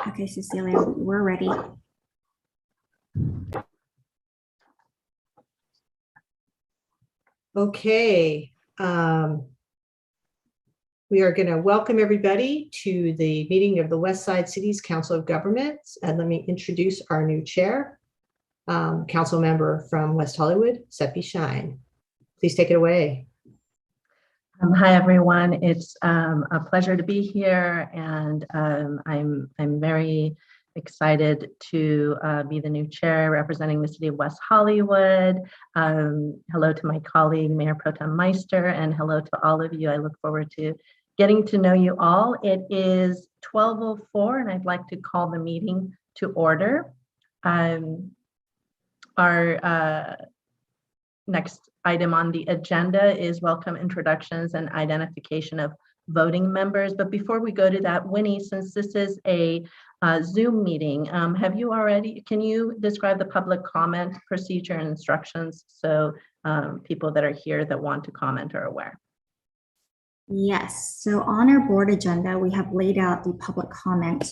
Okay, Cecilia, we're ready. Okay. We are going to welcome everybody to the meeting of the West Side Cities Council of Governments. And let me introduce our new chair, council member from West Hollywood, Seppi Shine. Please take it away. Hi, everyone. It's a pleasure to be here, and I'm very excited to be the new chair representing the city of West Hollywood. Hello to my colleague, Mayor Pro Tem Meister, and hello to all of you. I look forward to getting to know you all. It is 12:04, and I'd like to call the meeting to order. Our next item on the agenda is welcome introductions and identification of voting members. But before we go to that, Winnie, since this is a Zoom meeting, can you describe the public comment procedure and instructions so people that are here that want to comment are aware? Yes, so on our board agenda, we have laid out the public comment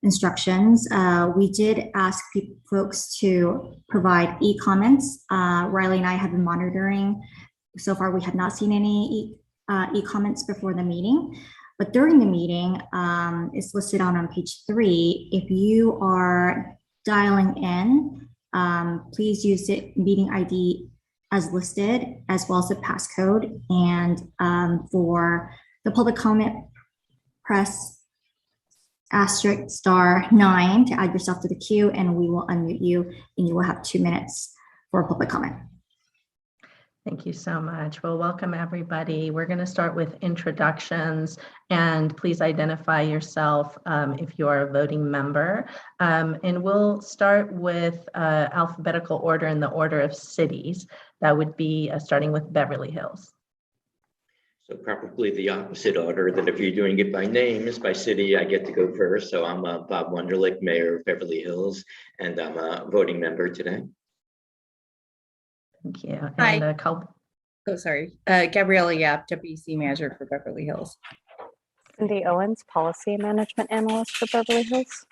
instructions. We did ask folks to provide e-comments. Riley and I have been monitoring. So far, we have not seen any e-comments before the meeting, but during the meeting, it's listed on page 3. If you are dialing in, please use the meeting ID as listed, as well as the passcode. And for the public comment, press *9 to add yourself to the queue, and we will unmute you, and you will have 2 minutes for a public comment. Thank you so much. Well, welcome everybody. We're going to start with introductions, and please identify yourself if you are a voting member. And we'll start with alphabetical order in the order of cities. That would be starting with Beverly Hills. So probably the opposite order, that if you're doing it by names, by city, I get to go first. So I'm Bob Wunderlich, Mayor of Beverly Hills, and I'm a voting member today. Thank you. Hi. And Gabriella Yap, WC Manager for Beverly Hills. Cindy Owens, Policy Management Analyst for Beverly Hills.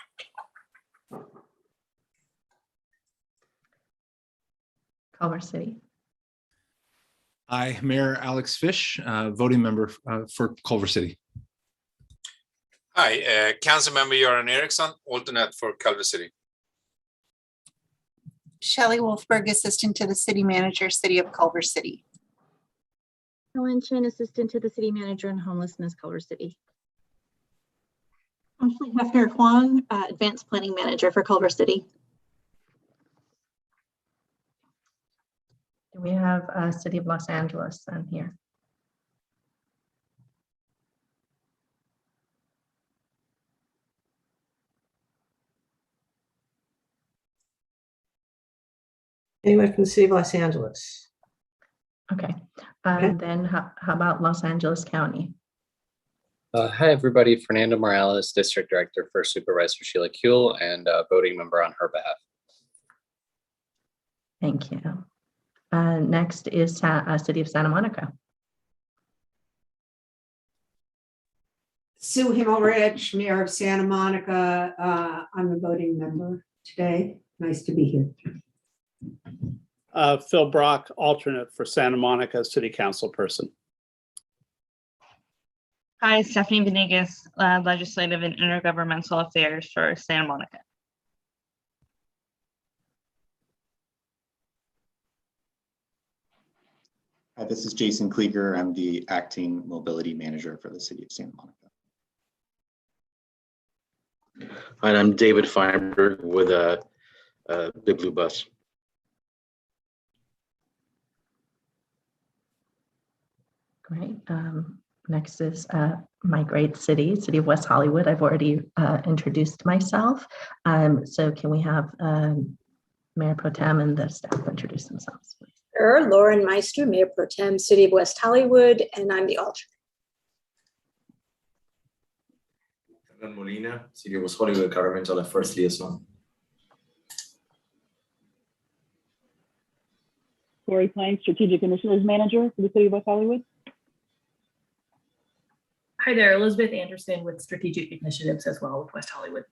Culver City. Hi, Mayor Alex Fish, voting member for Culver City. Hi, Council Member Göran Eriksson, alternate for Culver City. Shelley Wolfberg, Assistant to the City Manager, City of Culver City. Helen Chin, Assistant to the City Manager and Homelessness, Culver City. Ashley Hefner Kwan, Advanced Planning Manager for Culver City. We have City of Los Angeles on here. Anyone from the City of Los Angeles? Okay. Then how about Los Angeles County? Hi, everybody. Fernando Morales, District Director for Supervisor Sheila Kuehl, and voting member on her behalf. Thank you. Next is City of Santa Monica. Sue Himmelrich, Mayor of Santa Monica. I'm a voting member today. Nice to be here. Phil Brock, alternate for Santa Monica City Council person. Hi, Stephanie Venegas, Legislative and Intergovernmental Affairs for Santa Monica. Hi, this is Jason Klieger. I'm the acting mobility manager for the City of Santa Monica. And I'm David Feinberg with Big Blue Bus. Great. Next is my great city, City of West Hollywood. I've already introduced myself. So can we have Mayor Pro Tem and the staff introduce themselves, please? Sure. Lauren Meister, Mayor Pro Tem, City of West Hollywood, and I'm the alternate. Hernán Molina, City of West Hollywood, Governmental Affairs Liaison. Lori Klein, Strategic Initiatives Manager for the City of West Hollywood. Hi there, Elizabeth Anderson with Strategic Initiatives as well with West Hollywood.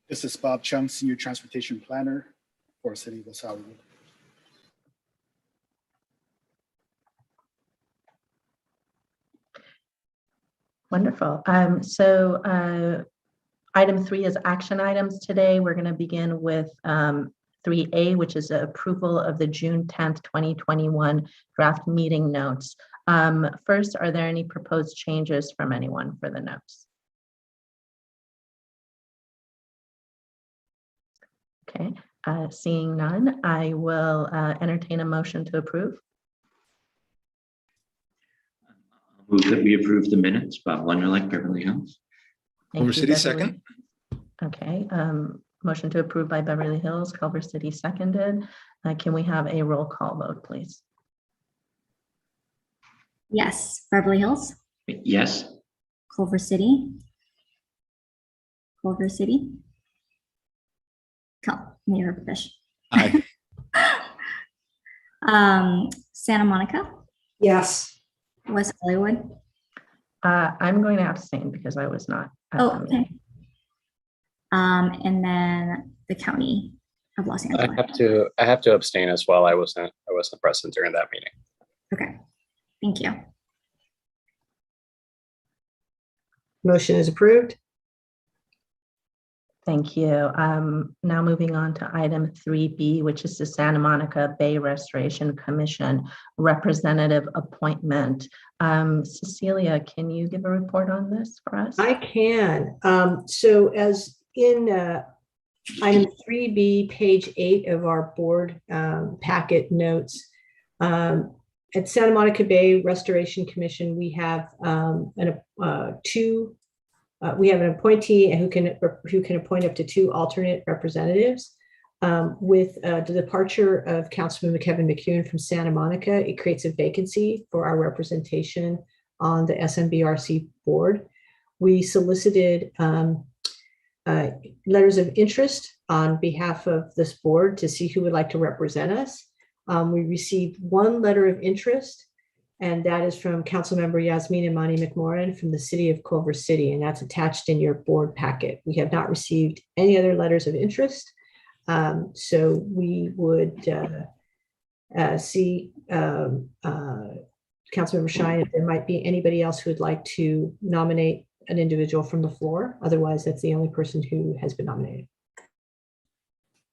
This is Bob Chung, Senior Transportation Planner for City of West Hollywood. Wonderful. Item 3 is action items today. We're going to begin with 3A, which is approval of the June 10th, 2021 draft meeting notes. First, are there any proposed changes from anyone for the notes? Okay, seeing none, I will entertain a motion to approve. Move that we approve the minutes. Bob Wonderlich, Beverly Hills. Culver City, second. Okay, motion to approve by Beverly Hills, Culver City seconded. Can we have a roll call vote, please? Yes, Beverly Hills, Yes. Culver City. Culver City. Mayor Fish. Aye. Santa Monica, Yes. West Hollywood. I'm going to abstain because I was not at the Okay. meeting. And then the county of Los Angeles. I have to abstain as well. I wasn't present during that meeting. Okay, thank you. Motion is approved. Thank you. Now moving on to item 3B, which is the Santa Monica Bay Restoration Commission representative appointment. Cecilia, can you give a report on this for us? I can. So as in item 3B, page 8 of our board packet notes, at Santa Monica Bay Restoration Commission, we have we have an appointee who can appoint up to 2 alternate representatives. With the departure of Councilman Kevin McEwen from Santa Monica, it creates a vacancy for our representation on the SMBRC board. We solicited letters of interest on behalf of this board to see who would like to represent us. We received 1 letter of interest, and that is from Councilmember Yasmin Imani McMorrin from the city of Culver City, and that's attached in your board packet. We have not received any other letters of interest. So we would see Councilmember Shine if there might be anybody else who would like to nominate an individual from the floor. Otherwise, that's the only person who has been nominated.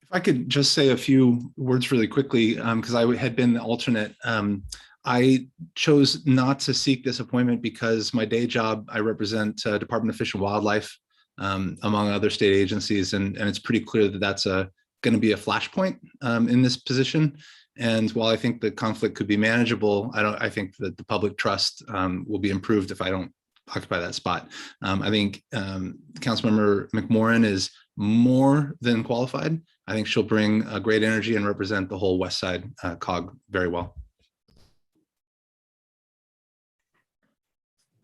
If I could just say a few words really quickly, because I had been the alternate. I chose not to seek this appointment because my day job, I represent Department of Fish and Wildlife, among other state agencies, and it's pretty clear that that's going to be a flashpoint in this position. And while I think the conflict could be manageable, I think that the public trust will be improved if I don't occupy that spot. I think Councilmember McMorrin is more than qualified. I think she'll bring a great energy and represent the whole West Side COG very well.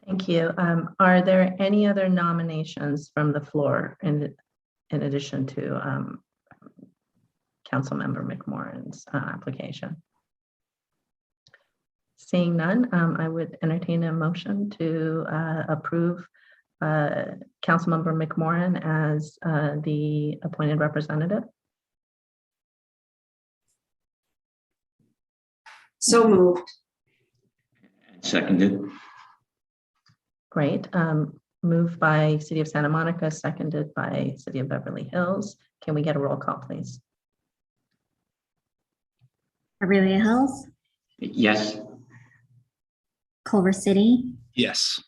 Thank you. Are there any other nominations from the floor in addition to Councilmember McMorrin's application? Seeing none, I would entertain a motion to approve Councilmember McMorrin as the appointed representative. So moved. Seconded. Great. Moved by City of Santa Monica, seconded by City of Beverly Hills. Can we get a roll call, please? Beverly Hills, Yes. Culver City, Yes.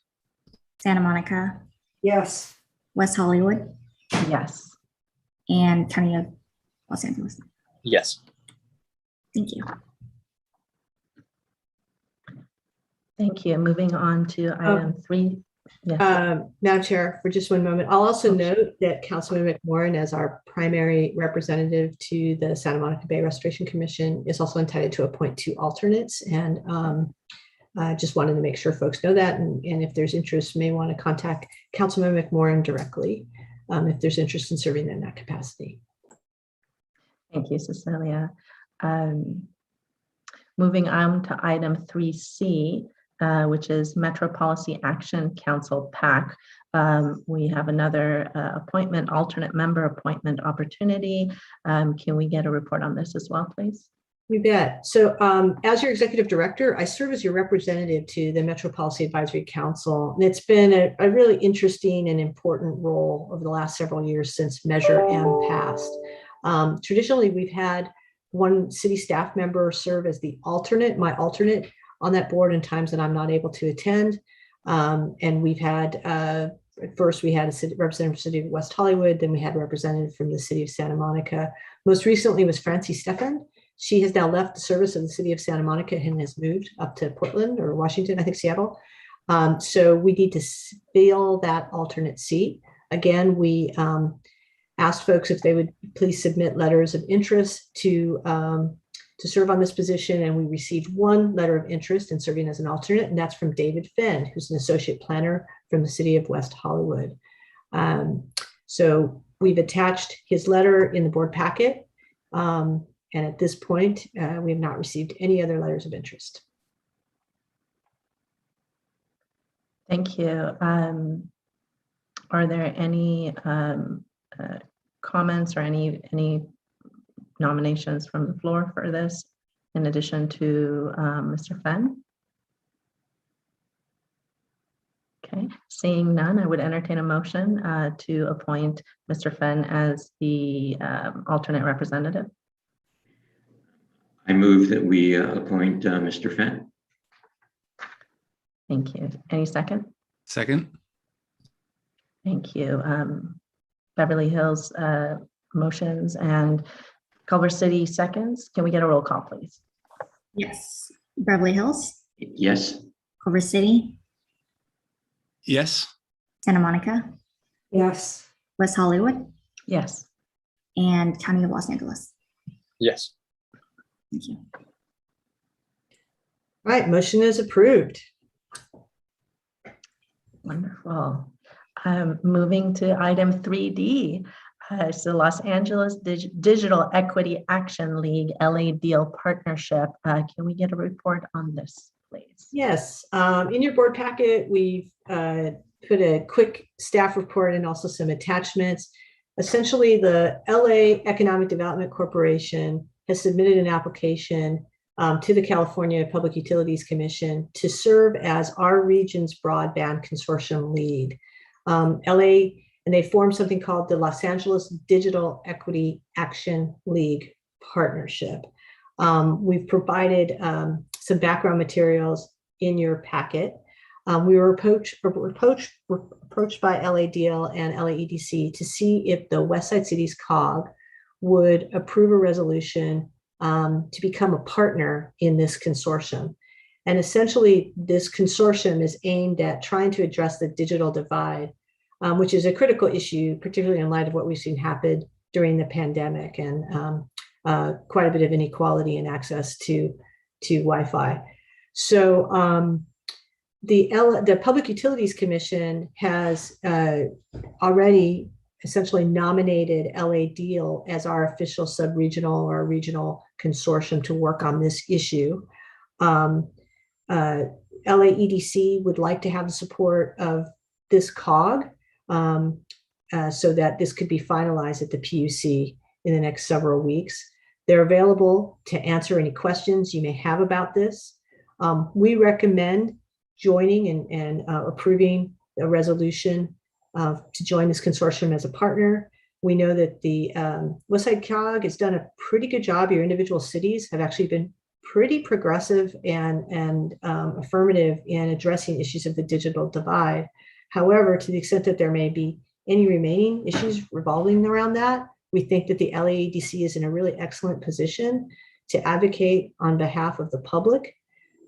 Santa Monica, Yes. West Hollywood, Yes. and County of Los Angeles. Yes. Thank you. Thank you. Moving on to item 3. Yes. Madam Chair, for just one moment, I'll also note that Councilman McMorrin, as our primary representative to the Santa Monica Bay Restoration Commission, is also entitled to appoint 2 alternates. And just wanted to make sure folks know that. And if there's interest, may want to contact Councilman McMorrin directly if there's interest in serving in that capacity. Thank you, Cecilia. Moving on to item 3C, which is Metro Policy Action Council PAC. We have another appointment, alternate member appointment opportunity. Can we get a report on this as well, please? You bet. So as your executive director, I serve as your representative to the Metro Policy Advisory Council. And it's been a really interesting and important role over the last several years since Measure M passed. Traditionally, we've had one city staff member serve as the alternate, my alternate on that board in times that I'm not able to attend. And we've had, at first we had a representative from the city of West Hollywood, then we had a representative from the city of Santa Monica. Most recently was Francie Stephan. She has now left the service of the city of Santa Monica and has moved up to Portland or Washington, I think Seattle. So we need to fill that alternate seat. Again, we asked folks if they would please submit letters of interest to serve on this position, and we received one letter of interest in serving as an alternate, and that's from David Fenn, who's an associate planner from the city of West Hollywood. So we've attached his letter in the board packet, and at this point, we have not received any other letters of interest. Thank you. Are there any comments or any nominations from the floor for this, in addition to Mr. Fenn? Okay, seeing none, I would entertain a motion to appoint Mr. Fenn as the alternate representative. I move that we appoint Mr. Fenn. Thank you. Any second? Second. Thank you. Beverly Hills motions and Culver City seconds. Can we get a roll call, please? Yes. Beverly Hills, Yes. Culver City, Yes. Santa Monica, Yes. West Hollywood, Yes. and County of Los Angeles. Yes. Thank you. All right, motion is approved. Wonderful. Moving to item 3D. So Los Angeles Digital Equity Action League LA Deal Partnership. Can we get a report on this, please? Yes, in your board packet, we've put a quick staff report and also some attachments. Essentially, the LA Economic Development Corporation has submitted an application to the California Public Utilities Commission to serve as our region's broadband consortium lead. LA, and they formed something called the Los Angeles Digital Equity Action League Partnership. We've provided some background materials in your packet. We were approached by LA Deal and LA EDC to see if the Westside Cities COG would approve a resolution to become a partner in this consortium. And essentially, this consortium is aimed at trying to address the digital divide, which is a critical issue, particularly in light of what we've seen happen during the pandemic and quite a bit of inequality in access to Wi-Fi. So the Public Utilities Commission has already essentially nominated LA Deal as our official sub-regional or regional consortium to work on this issue. LA EDC would like to have the support of this COG so that this could be finalized at the PUC in the next several weeks. They're available to answer any questions you may have about this. We recommend joining and approving a resolution to join this consortium as a partner. We know that the Westside COG has done a pretty good job. Your individual cities have actually been pretty progressive and affirmative in addressing issues of the digital divide. However, to the extent that there may be any remaining issues revolving around that, we think that the LAEDC is in a really excellent position to advocate on behalf of the public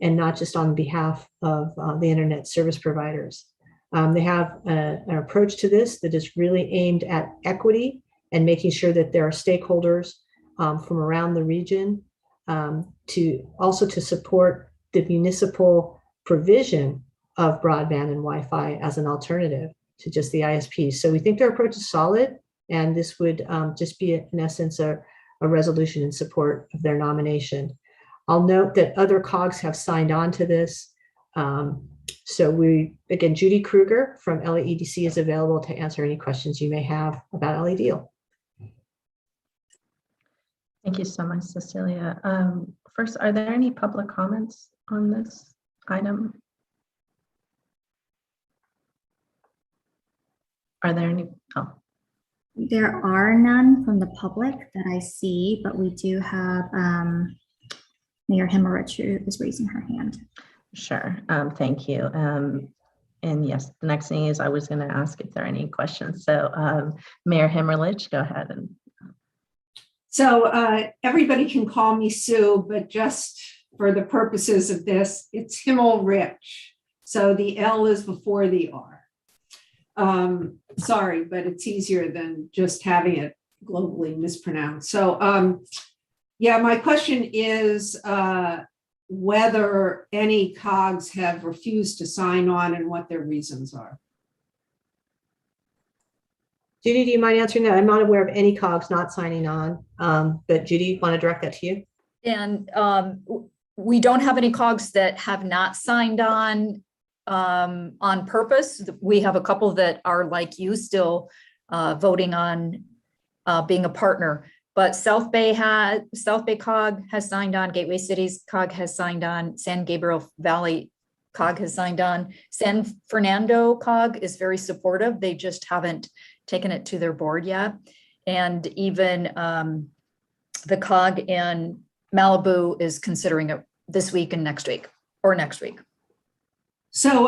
and not just on behalf of the internet service providers. They have an approach to this that is really aimed at equity and making sure that there are stakeholders from around the region to support the municipal provision of broadband and Wi-Fi as an alternative to just the ISPs. So we think their approach is solid, and this would just be, in essence, a resolution in support of their nomination. I'll note that other COGs have signed on to this. So again, Judy Kruger from LAEDC is available to answer any questions you may have about LA Deal. Thank you so much, Cecilia. First, are there any public comments on this item? Are there any? Oh. There are none from the public that I see, but we do have Mayor Himmerich who is raising her hand. Sure, thank you. And yes, the next thing is I was going to ask if there are any questions. So Mayor Himmerlich, go ahead. So everybody can call me Sue, but just for the purposes of this, it's Himmelrich. So the L is before the R. Sorry, but it's easier than just having it globally mispronounced. So yeah, my question is whether any COGs have refused to sign on and what their reasons are. Judy, do you mind answering that? I'm not aware of any COGs not signing on, but Judy, want to direct that to you? And we don't have any COGs that have not signed on purpose. We have a couple that are like you, still voting on being a partner. But South Bay COG has signed on, Gateway Cities COG has signed on, San Gabriel Valley COG has signed on. San Fernando COG is very supportive. They just haven't taken it to their board yet. And even the COG in Malibu is considering it this week and next week, or next week. So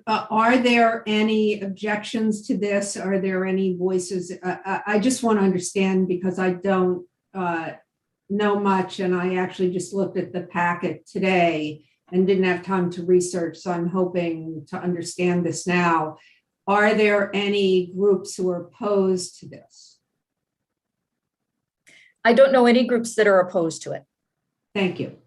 are there any objections to this? Are there any voices? I just want to understand because I don't know much, and I actually just looked at the packet today and didn't have time to research, so I'm hoping to understand this now. Are there any groups who are opposed to this? I don't know any groups that are opposed to it. Thank you.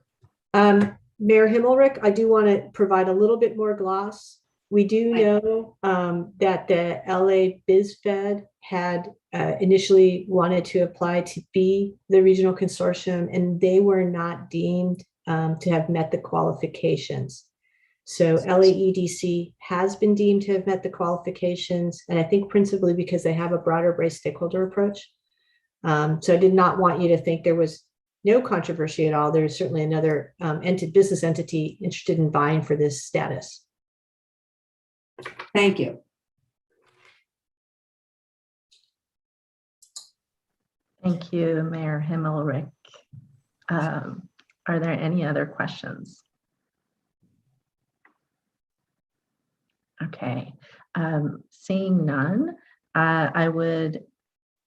Mayor Himmelrich, I do want to provide a little bit more gloss. We do know that the LA BizFed had initially wanted to apply to be the regional consortium, and they were not deemed to have met the qualifications. So LAEDC has been deemed to have met the qualifications, and I think principally because they have a broader based stakeholder approach. So I did not want you to think there was no controversy at all. There's certainly another business entity interested in vying for this status. Thank you. Thank you, Mayor Himmelrich. Are there any other questions? Okay, seeing none, I would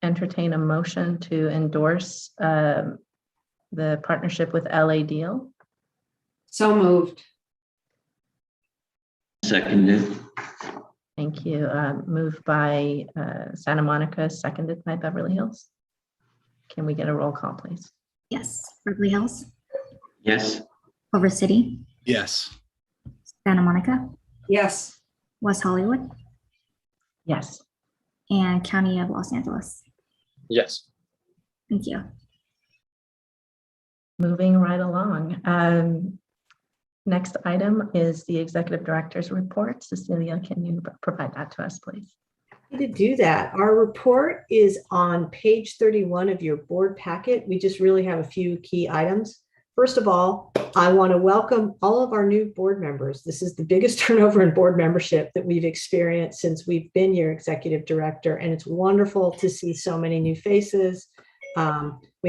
entertain a motion to endorse the partnership with LA Deal. So moved. Seconded. Thank you. Moved by Santa Monica, seconded by Beverly Hills. Can we get a roll call, please? Yes. Beverly Hills, Yes. Culver City, Yes. Santa Monica, Yes. West Hollywood, Yes. and County of Los Angeles. Yes. Thank you. Moving right along. Next item is the Executive Director's report. Cecilia, can you provide that to us, please? To do that, our report is on page 31 of your board packet. We just really have a few key items. First of all, I want to welcome all of our new board members. This is the biggest turnover in board membership that we've experienced since we've been your executive director, and it's wonderful to see so many new faces. We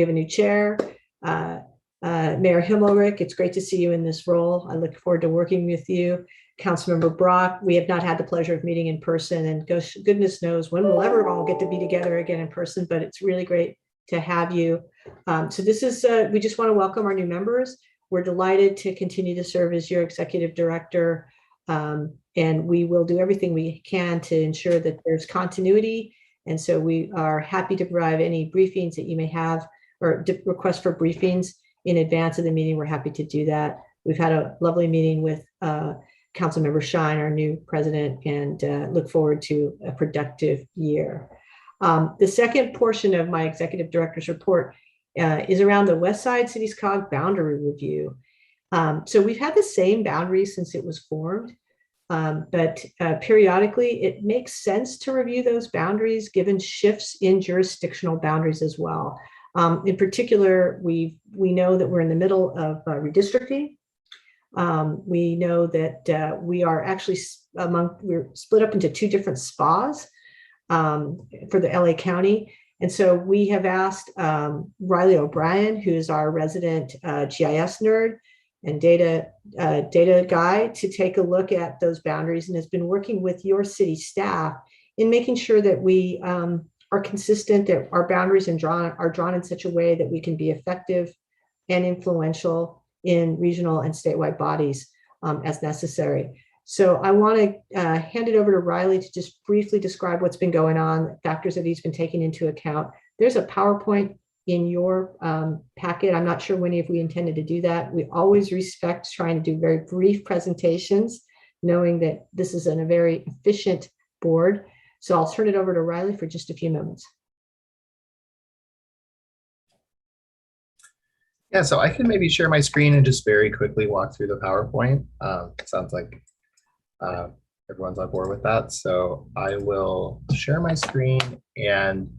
have a new chair, Mayor Himmelrich. It's great to see you in this role. I look forward to working with you. Councilmember Brock, we have not had the pleasure of meeting in person, and goodness knows when we'll ever all get to be together again in person, but it's really great to have you. So this is, we just want to welcome our new members. We're delighted to continue to serve as your executive director, and we will do everything we can to ensure that there's continuity. And so we are happy to provide any briefings that you may have or request for briefings in advance of the meeting. We're happy to do that. We've had a lovely meeting with Councilmember Shine, our new president, and look forward to a productive year. The second portion of my executive director's report is around the West Side CCOG boundary review. So we've had the same boundaries since it was formed, but periodically it makes sense to review those boundaries given shifts in jurisdictional boundaries as well. In particular, we know that we're in the middle of redistricting. We know that we are actually we're split up into 2 different SPAs for the LA County. And so we have asked Riley O'Brien, who is our resident GIS nerd and data guy, to take a look at those boundaries, and has been working with your city staff in making sure that we are consistent, that our boundaries are drawn in such a way that we can be effective and influential in regional and statewide bodies as necessary. So I want to hand it over to Riley to just briefly describe what's been going on, factors that he's been taking into account. There's a PowerPoint in your packet. I'm not sure, Winnie, if we intended to do that. We always respect trying to do very brief presentations, knowing that this is a very efficient board. So I'll turn it over to Riley for just a few moments. Yeah, so I can maybe share my screen and just very quickly walk through the PowerPoint. Sounds like everyone's on board with that. So I will share my screen and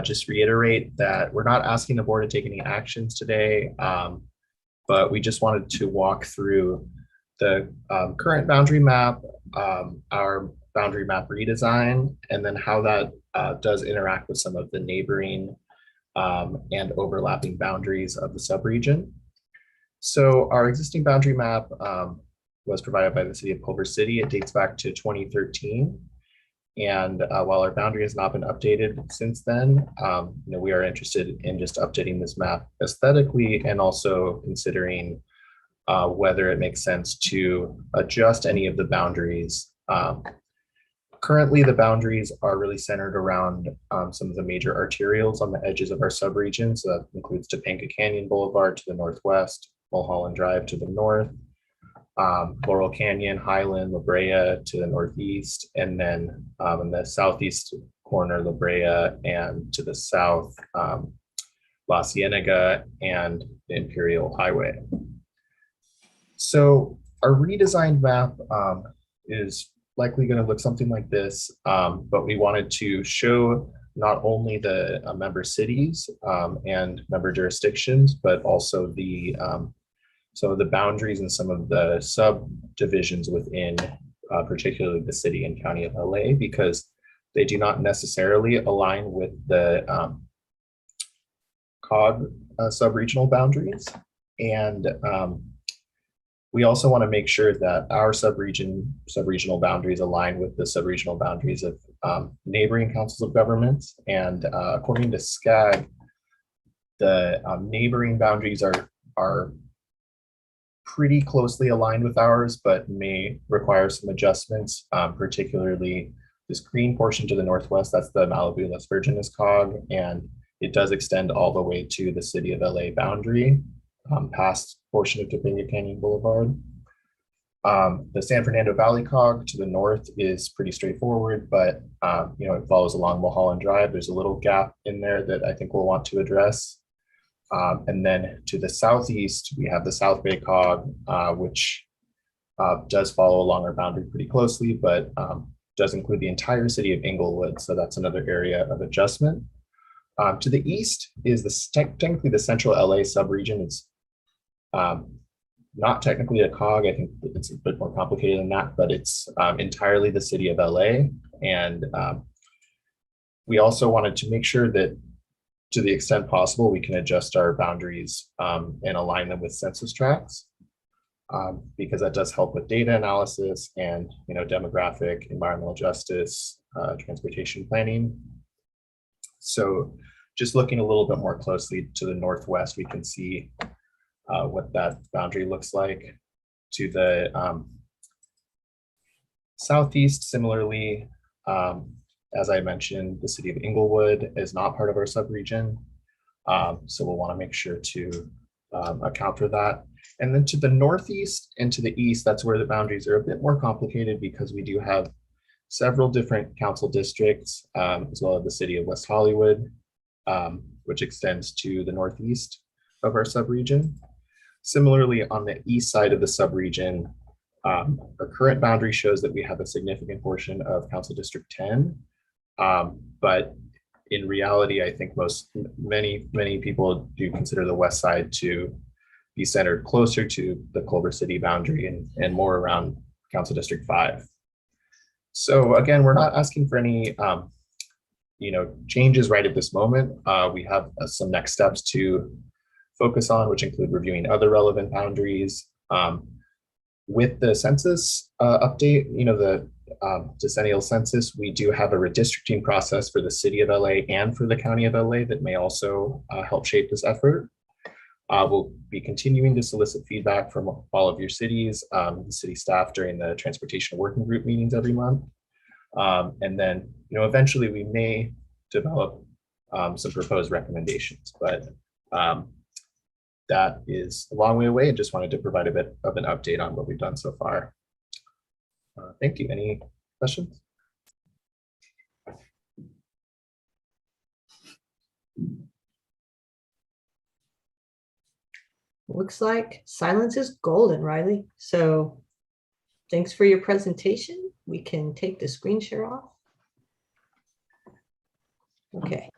just reiterate that we're not asking the board to take any actions today, but we just wanted to walk through the current boundary map, our boundary map redesign, and then how that does interact with some of the neighboring and overlapping boundaries of the subregion. So our existing boundary map was provided by the city of Culver City. It dates back to 2013. And while our boundary has not been updated since then, we are interested in just updating this map aesthetically and also considering whether it makes sense to adjust any of the boundaries. Currently, the boundaries are really centered around some of the major arterials on the edges of our subregion. So that includes Topanga Canyon Boulevard to the northwest, Mulholland Drive to the north, Laurel Canyon, Highland, La Brea to the northeast, and then in the southeast corner, La Brea, and to the south, La Cienega and the Imperial Highway. So our redesigned map is likely going to look something like this, but we wanted to show not only the member cities and member jurisdictions, but also the some of the boundaries and some of the subdivisions within particularly the city and county of LA, because they do not necessarily align with the COG sub-regional boundaries. And we also want to make sure that our sub-regional boundaries align with the sub-regional boundaries of neighboring councils of governments. And according to SCCOG, the neighboring boundaries are pretty closely aligned with ours, but may require some adjustments, particularly this green portion to the northwest. That's the Malibu Las Virgenes COG, and it does extend all the way to the city of LA boundary, past portion of Topanga Canyon Boulevard. The San Fernando Valley COG to the north is pretty straightforward, but it follows along Mulholland Drive. There's a little gap in there that I think we'll want to address. And then to the southeast, we have the South Bay COG, which does follow along our boundary pretty closely, but does include the entire city of Inglewood. So that's another area of adjustment. To the east is technically the central LA subregion. It's not technically a COG. I think it's a bit more complicated than that, but it's entirely the city of LA. And we also wanted to make sure that to the extent possible, we can adjust our boundaries and align them with census tracts, because that does help with data analysis and demographic, environmental justice, transportation planning. So just looking a little bit more closely to the northwest, we can see what that boundary looks like. To the southeast, similarly, as I mentioned, the city of Inglewood is not part of our subregion. So we'll want to make sure to account for that. And then to the northeast and to the east, that's where the boundaries are a bit more complicated, because we do have several different council districts, as well as the city of West Hollywood, which extends to the northeast of our subregion. Similarly, on the east side of the subregion, our current boundary shows that we have a significant portion of Council District 10. But in reality, I think many people do consider the west side to be centered closer to the Culver City boundary and more around Council District 5. So again, we're not asking for any changes right at this moment. We have some next steps to focus on, which include reviewing other relevant boundaries. With the census update, the decennial census, we do have a redistricting process for the city of LA and for the county of LA that may also help shape this effort. We'll be continuing to solicit feedback from all of your cities, the city staff during the transportation working group meetings every month. And then, eventually we may develop some proposed recommendations, but that is a long way away, and just wanted to provide a bit of an update on what we've done so far. Thank you. Any questions? Looks like silence is golden, Riley. So thanks for your presentation. We can take the screen share off. Okay.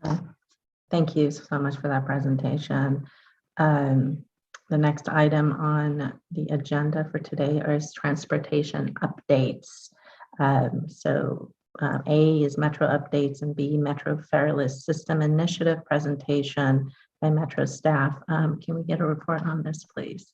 Thank you so much for that presentation. The next item on the agenda for today is transportation updates. A is Metro updates and B, Metro Fare List System Initiative presentation by Metro staff. Can we get a report on this, please?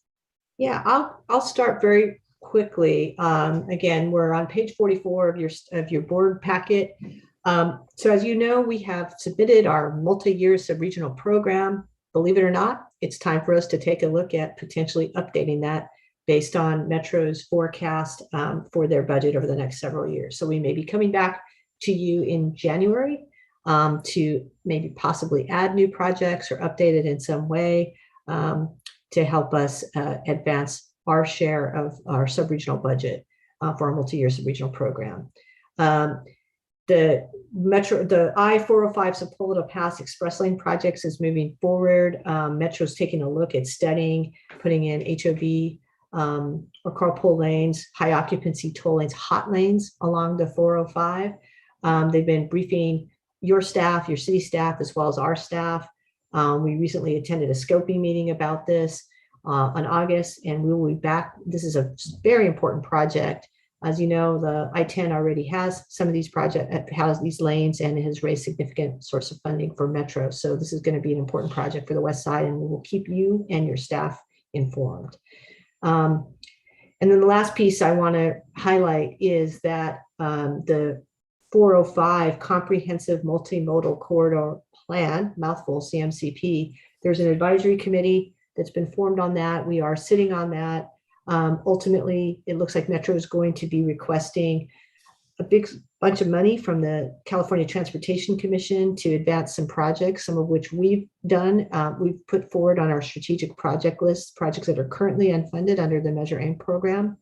Yeah, I'll start very quickly. Again, we're on page 44 of your board packet. So as you know, we have submitted our multi-year sub-regional program. Believe it or not, it's time for us to take a look at potentially updating that based on Metro's forecast for their budget over the next several years. So we may be coming back to you in January to maybe possibly add new projects or update it in some way to help us advance our share of our sub-regional budget for our multi-year sub-regional program. The I-405 Sepulveda Pass Express Lane projects is moving forward. Metro's taking a look at studying, putting in HOV or carpool lanes, high occupancy toll lanes, hot lanes along the 405. They've been briefing your staff, your city staff, as well as our staff. We recently attended a scoping meeting about this on August, and we will be back. This is a very important project. As you know, the I-10 already has some of these projects, has these lanes, and has raised significant source of funding for Metro. So this is going to be an important project for the West Side, and we will keep you and your staff informed. And then the last piece I want to highlight is that the 405 Comprehensive Multimodal Corridor Plan, mouthful, CMCP, there's an advisory committee that's been formed on that. We are sitting on that. Ultimately, it looks like Metro is going to be requesting a big bunch of money from the California Transportation Commission to advance some projects, some of which we've done. We've put forward on our strategic project list, projects that are currently unfunded under the Measure A program.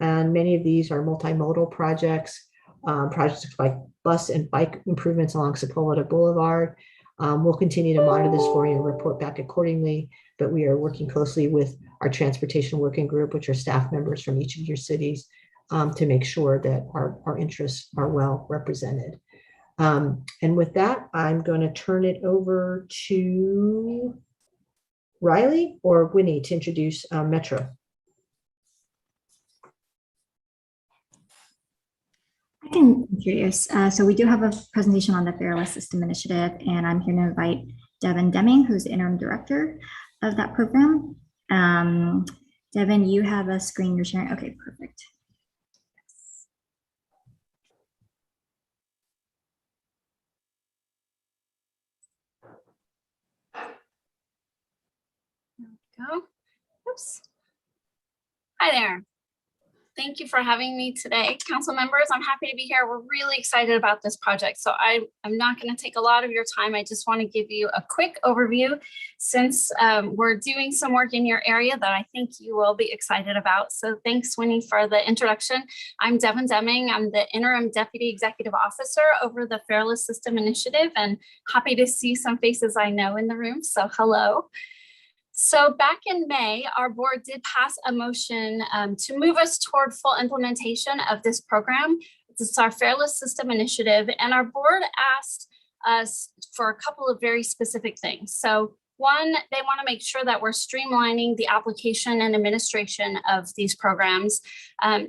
And many of these are multimodal projects, projects like bus and bike improvements along Sepulveda Boulevard. We'll continue to monitor this for you and report back accordingly, but we are working closely with our transportation working group, which are staff members from each of your cities, to make sure that our interests are well represented. And with that, I'm going to turn it over to Riley or Winnie to introduce Metro. I can introduce. So we do have a presentation on the Fare List System Initiative, and I'm here to invite Devin Deming, who's the interim director of that program. Devin, you have a screen you're sharing. Okay, perfect. There we go. Oops. Hi there. Thank you for having me today. Council members, I'm happy to be here. We're really excited about this project. So I'm not going to take a lot of your time. I just want to give you a quick overview since we're doing some work in your area that I think you will be excited about. So thanks, Winnie, for the introduction. I'm Devin Deming. I'm the interim deputy executive officer over the Fare List System Initiative, and happy to see some faces I know in the room. So hello. So back in May, our board did pass a motion to move us toward full implementation of this program. This is our Fairless System Initiative, and our board asked us for a couple of very specific things. So one, they want to make sure that we're streamlining the application and administration of these programs.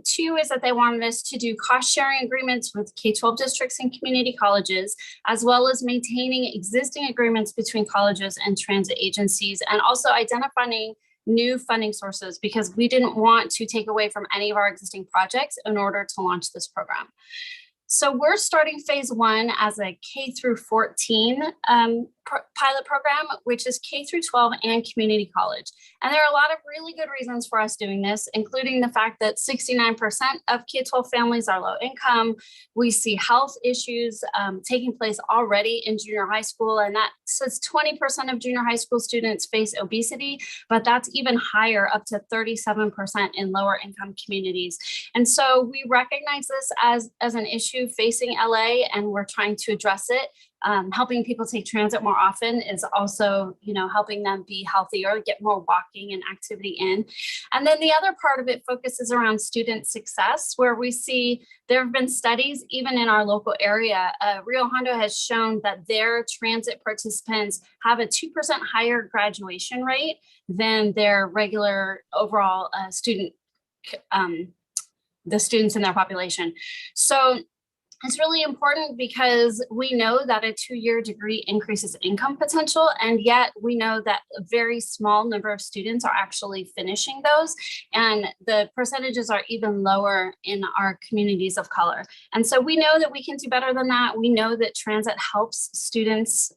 Two is that they wanted us to do cost sharing agreements with K-12 districts and community colleges, as well as maintaining existing agreements between colleges and transit agencies, and also identifying new funding sources because we didn't want to take away from any of our existing projects in order to launch this program. So we're starting phase 1 as a K through 14 pilot program, which is K through 12 and community college. And there are a lot of really good reasons for us doing this, including the fact that 69% of K-12 families are low income. We see health issues taking place already in junior high school, and that says 20% of junior high school students face obesity, but that's even higher, up to 37% in lower income communities. And so we recognize this as an issue facing LA, and we're trying to address it. Helping people take transit more often is also, helping them be healthier, get more walking and activity in. And then the other part of it focuses around student success, where we see there have been studies even in our local area. Rio Hondo has shown that their transit participants have a 2% higher graduation rate than their regular overall student, the students in their population. So it's really important because we know that a 2-year degree increases income potential, and yet we know that a very small number of students are actually finishing those, and the percentages are even lower in our communities of color. And so we know that we can do better than that. We know that transit helps students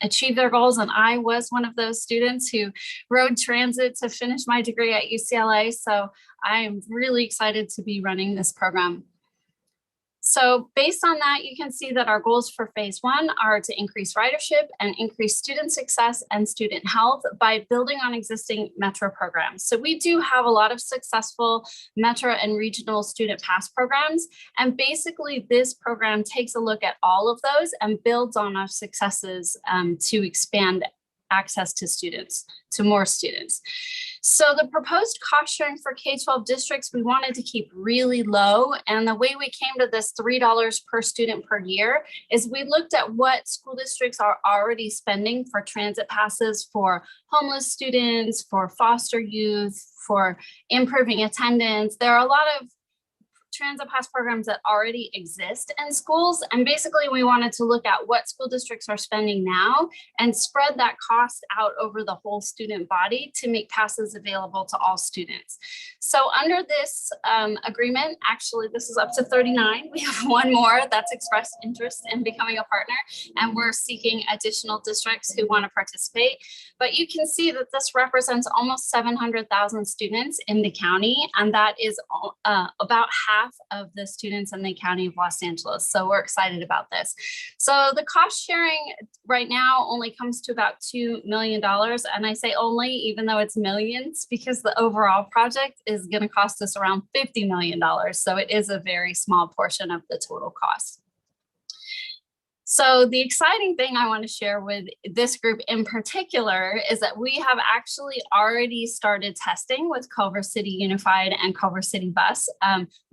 achieve their goals, and I was one of those students who rode transit to finish my degree at UCLA, so I am really excited to be running this program. So based on that, you can see that our goals for phase 1 are to increase ridership and increase student success and student health by building on existing Metro programs. So we do have a lot of successful Metro and regional student pass programs. And basically this program takes a look at all of those and builds on our successes to expand access to students, to more students. So the proposed cost sharing for K-12 districts, we wanted to keep really low. And the way we came to this $3 per student per year is we looked at what school districts are already spending for transit passes for homeless students, for foster youth, for improving attendance. There are a lot of transit pass programs that already exist in schools. And basically we wanted to look at what school districts are spending now and spread that cost out over the whole student body to make passes available to all students. So under this agreement, actually this is up to 39. We have one more that's expressed interest in becoming a partner, and we're seeking additional districts who want to participate. But you can see that this represents almost 700,000 students in the county, and that is about half of the students in the county of Los Angeles. So we're excited about this. So the cost sharing right now only comes to about $2 million. And I say only, even though it's millions, because the overall project is going to cost us around $50 million. So it is a very small portion of the total cost. So the exciting thing I want to share with this group in particular is that we have actually already started testing with Culver City Unified and Culver City Bus.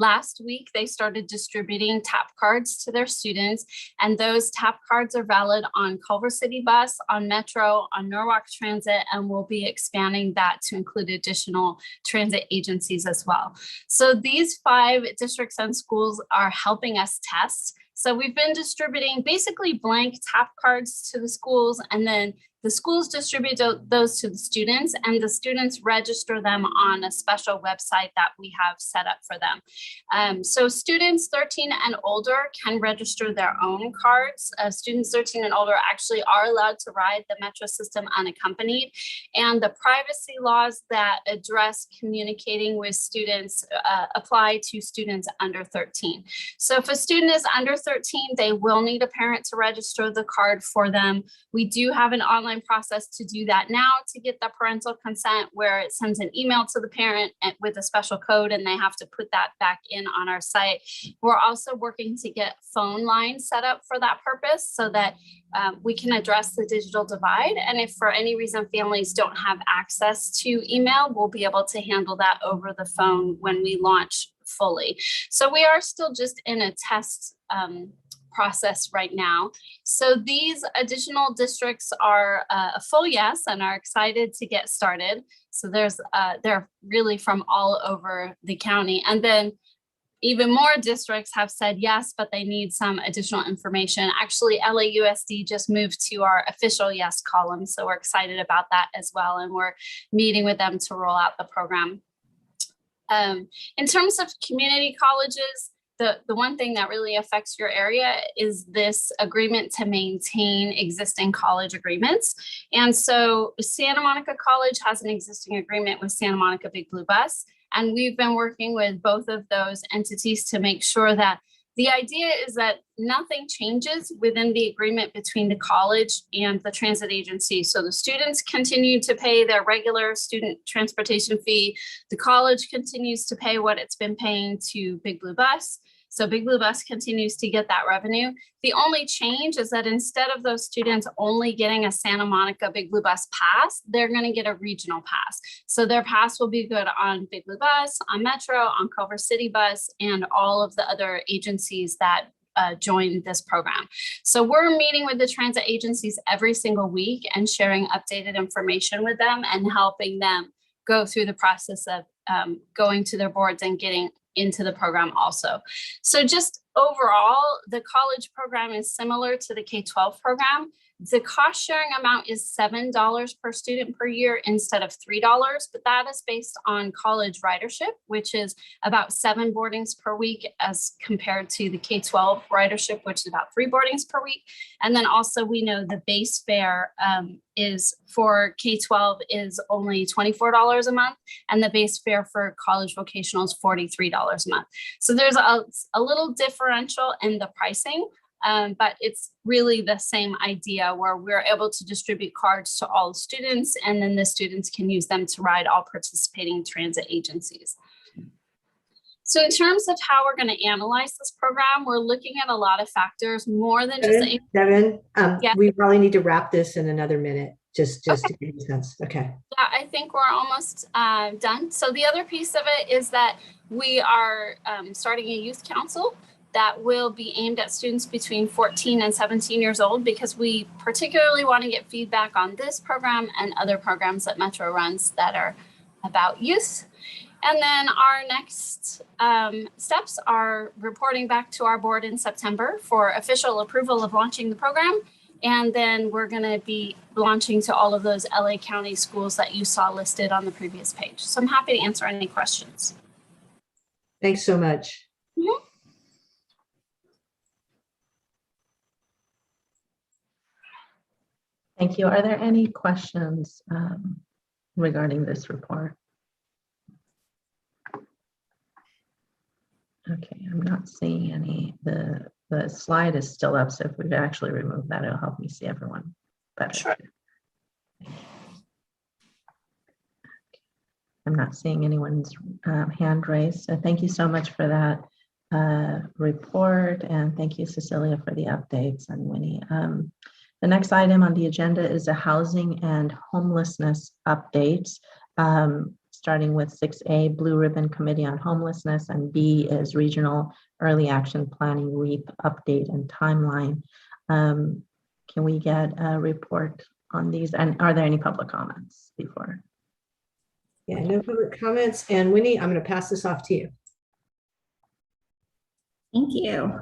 Last week, they started distributing TAP cards to their students, and those TAP cards are valid on Culver City Bus, on Metro, on Norwalk Transit, and we'll be expanding that to include additional transit agencies as well. So these 5 districts and schools are helping us test. So we've been distributing basically blank TAP cards to the schools, and then the schools distribute those to the students, and the students register them on a special website that we have set up for them. So students 13 and older can register their own cards. Students 13 and older actually are allowed to ride the Metro system unaccompanied, and the privacy laws that address communicating with students apply to students under 13. So if a student is under 13, they will need a parent to register the card for them. We do have an online online process to do that now to get the parental consent, where it sends an email to the parent with a special code and they have to put that back in on our site. We're also working to get phone lines set up for that purpose so that we can address the digital divide. And if for any reason families don't have access to email, we'll be able to handle that over the phone when we launch fully. So we are still just in a test process right now. So these additional districts are a full yes and are excited to get started. So they're really from all over the county. And then even more districts have said yes, but they need some additional information. Actually, LAUSD just moved to our official yes column. So we're excited about that as well. And we're meeting with them to roll out the program. In terms of community colleges, the one thing that really affects your area is this agreement to maintain existing college agreements. And so Santa Monica College has an existing agreement with Santa Monica Big Blue Bus. And we've been working with both of those entities to make sure that the idea is that nothing changes within the agreement between the college and the transit agency. So the students continue to pay their regular student transportation fee. The college continues to pay what it's been paying to Big Blue Bus. So Big Blue Bus continues to get that revenue. The only change is that instead of those students only getting a Santa Monica Big Blue Bus pass, they're going to get a regional pass. So their pass will be good on Big Blue Bus, on Metro, on Culver City Bus, and all of the other agencies that join this program. So we're meeting with the transit agencies every single week and sharing updated information with them and helping them go through the process of going to their boards and getting into the program also. So just overall, the college program is similar to the K-12 program. The cost sharing amount is $7 per student per year instead of $3, but that is based on college ridership, which is about 7 boardings per week as compared to the K-12 ridership, which is about 3 boardings per week. And then also we know the base fare is for K-12 is only $24 a month, and the base fare for college vocational is $43 a month. So there's a little differential in the pricing. But it's really the same idea where we're able to distribute cards to all students, and then the students can use them to ride all participating transit agencies. So in terms of how we're going to analyze this program, we're looking at a lot of factors more than just Devin, yeah. We probably need to wrap this in another minute, just Okay. to give you a sense. Okay. Yeah, I think we're almost done. So the other piece of it is that we are starting a youth council that will be aimed at students between 14 and 17 years old, because we particularly want to get feedback on this program and other programs that Metro runs that are about youth. And then our next steps are reporting back to our board in September for official approval of launching the program. And then we're going to be launching to all of those LA County schools that you saw listed on the previous page. So I'm happy to answer any questions. Thanks so much. Mm-hmm. Thank you. Are there any questions regarding this report? Okay, I'm not seeing any. The slide is still up, so if we could actually remove that, it'll help me see everyone better. Sure. I'm not seeing anyone's hand raised. So thank you so much for that report, and thank you, Cecilia, for the updates, and Winnie. The next item on the agenda is a housing and homelessness updates, starting with 6A, Blue Ribbon Committee on Homelessness, and B is Regional Early Action Planning REAP update and timeline. Can we get a report on these? And are there any public comments before? Yeah, no public comments. And Winnie, I'm going to pass this off to you. Thank you.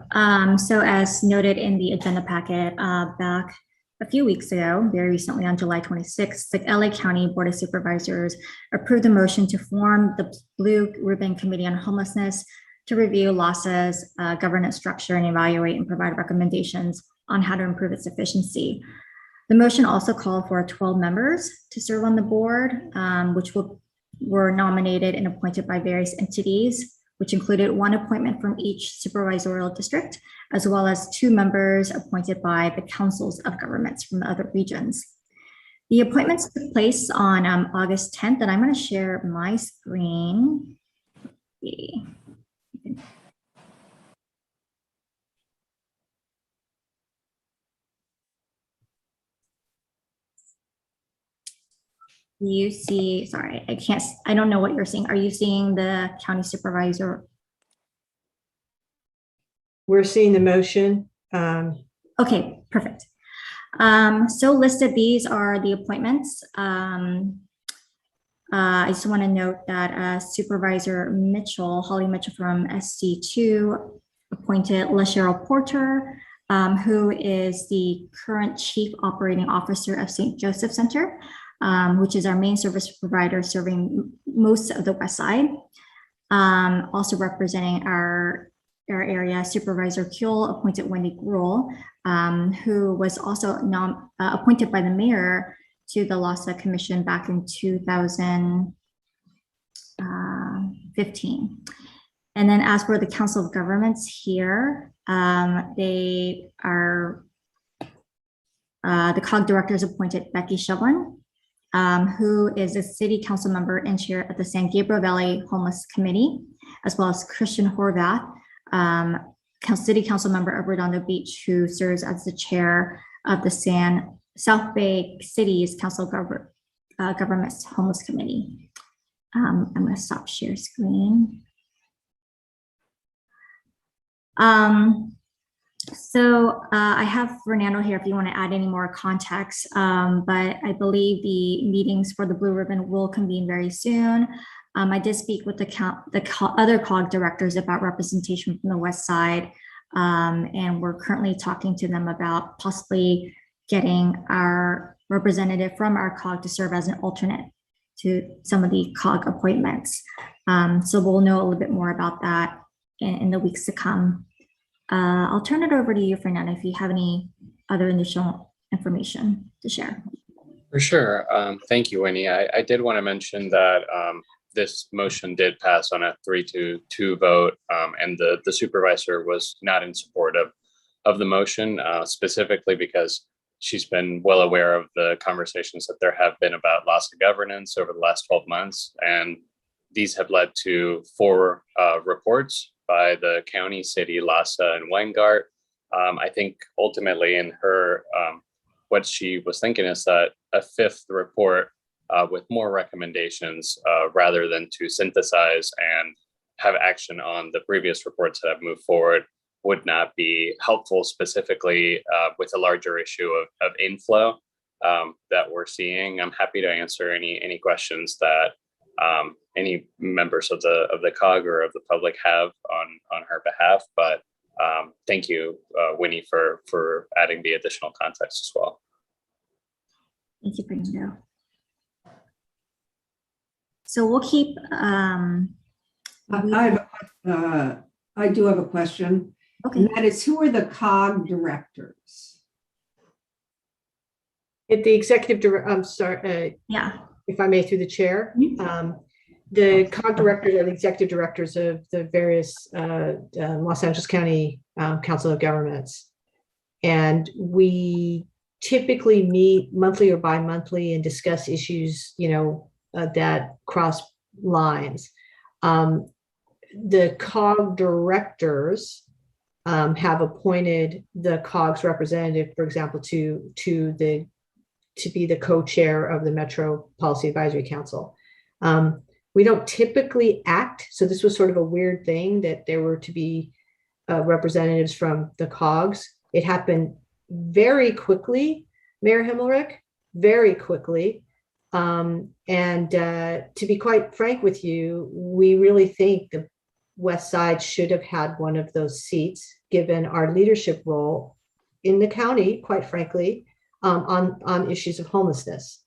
So as noted in the agenda packet back a few weeks ago, very recently on July 26th, the LA County Board of Supervisors approved a motion to form the Blue Ribbon Committee on Homelessness to review LAHSA's governance structure and evaluate and provide recommendations on how to improve its efficiency. The motion also called for 12 members to serve on the board, which were nominated and appointed by various entities, which included 1 appointment from each supervisorial district, as well as 2 members appointed by the councils of governments from the other regions. The appointments took place on August 10th, and I'm going to share my screen. Let's see. You see, sorry, I don't know what you're seeing. Are you seeing the county supervisor? We're seeing the motion. Okay, perfect. So listed, these are the appointments. I just want to note that Supervisor Mitchell, Holly Mitchell from SC2, appointed LaCheryl Porter, who is the current Chief Operating Officer of St. Joseph Center, which is our main service provider serving most of the West Side. Also representing our area, Supervisor Kuehl appointed Wendy Gruhl, who was also appointed by the mayor to the LASA Commission back in 2015. And then as for the Council of Governments here, they are, the COG director is appointed Becky Shovlin, who is a city council member and chair of the San Gabriel Valley Homeless Committee, as well as Christian Horvath, city council member of Redondo Beach, who serves as the chair of the South Bay City's Council of Governments Homeless Committee. I'm going to stop share screen. I have Fernando here if you want to add any more context, but I believe the meetings for the Blue Ribbon will convene very soon. I did speak with the other COG directors about representation from the West Side, and we're currently talking to them about possibly getting our representative from our COG to serve as an alternate to some of the COG appointments. So we'll know a little bit more about that in the weeks to come. I'll turn it over to you, Fernando, if you have any other additional information to share. For sure. Thank you, Winnie. I did want to mention that this motion did pass on a 3-2 vote, and the supervisor was not in support of the motion, specifically because she's been well aware of the conversations that there have been about LASA governance over the last 12 months. And these have led to 4 reports by the county, city, LASA, and Weingart. I think ultimately in her, what she was thinking is that a 5th report with more recommendations rather than to synthesize and have action on the previous reports that have moved forward would not be helpful, specifically with a larger issue of inflow that we're seeing. I'm happy to answer any questions that any members of the COG or of the public have on her behalf. But thank you, Winnie, for adding the additional context as well. Thank you, Fernando. So we'll keep. I do have a question. Okay. And that is, who are the COG directors? If the executive director, I'm sorry. Yeah. If I may, through the chair. The COG directors are the executive directors of the various Los Angeles County Council of Governments. And we typically meet monthly or bi-monthly and discuss issues, that cross lines. The COG directors have appointed the COG's representative, for example, to be the co-chair of the Metro Policy Advisory Council. We don't typically act, so this was sort of a weird thing that there were to be representatives from the COGs. It happened very quickly, Mayor Himmelrich, very quickly. And to be quite frank with you, we really think the West Side should have had one of those seats, given our leadership role in the county, quite frankly, on issues of homelessness.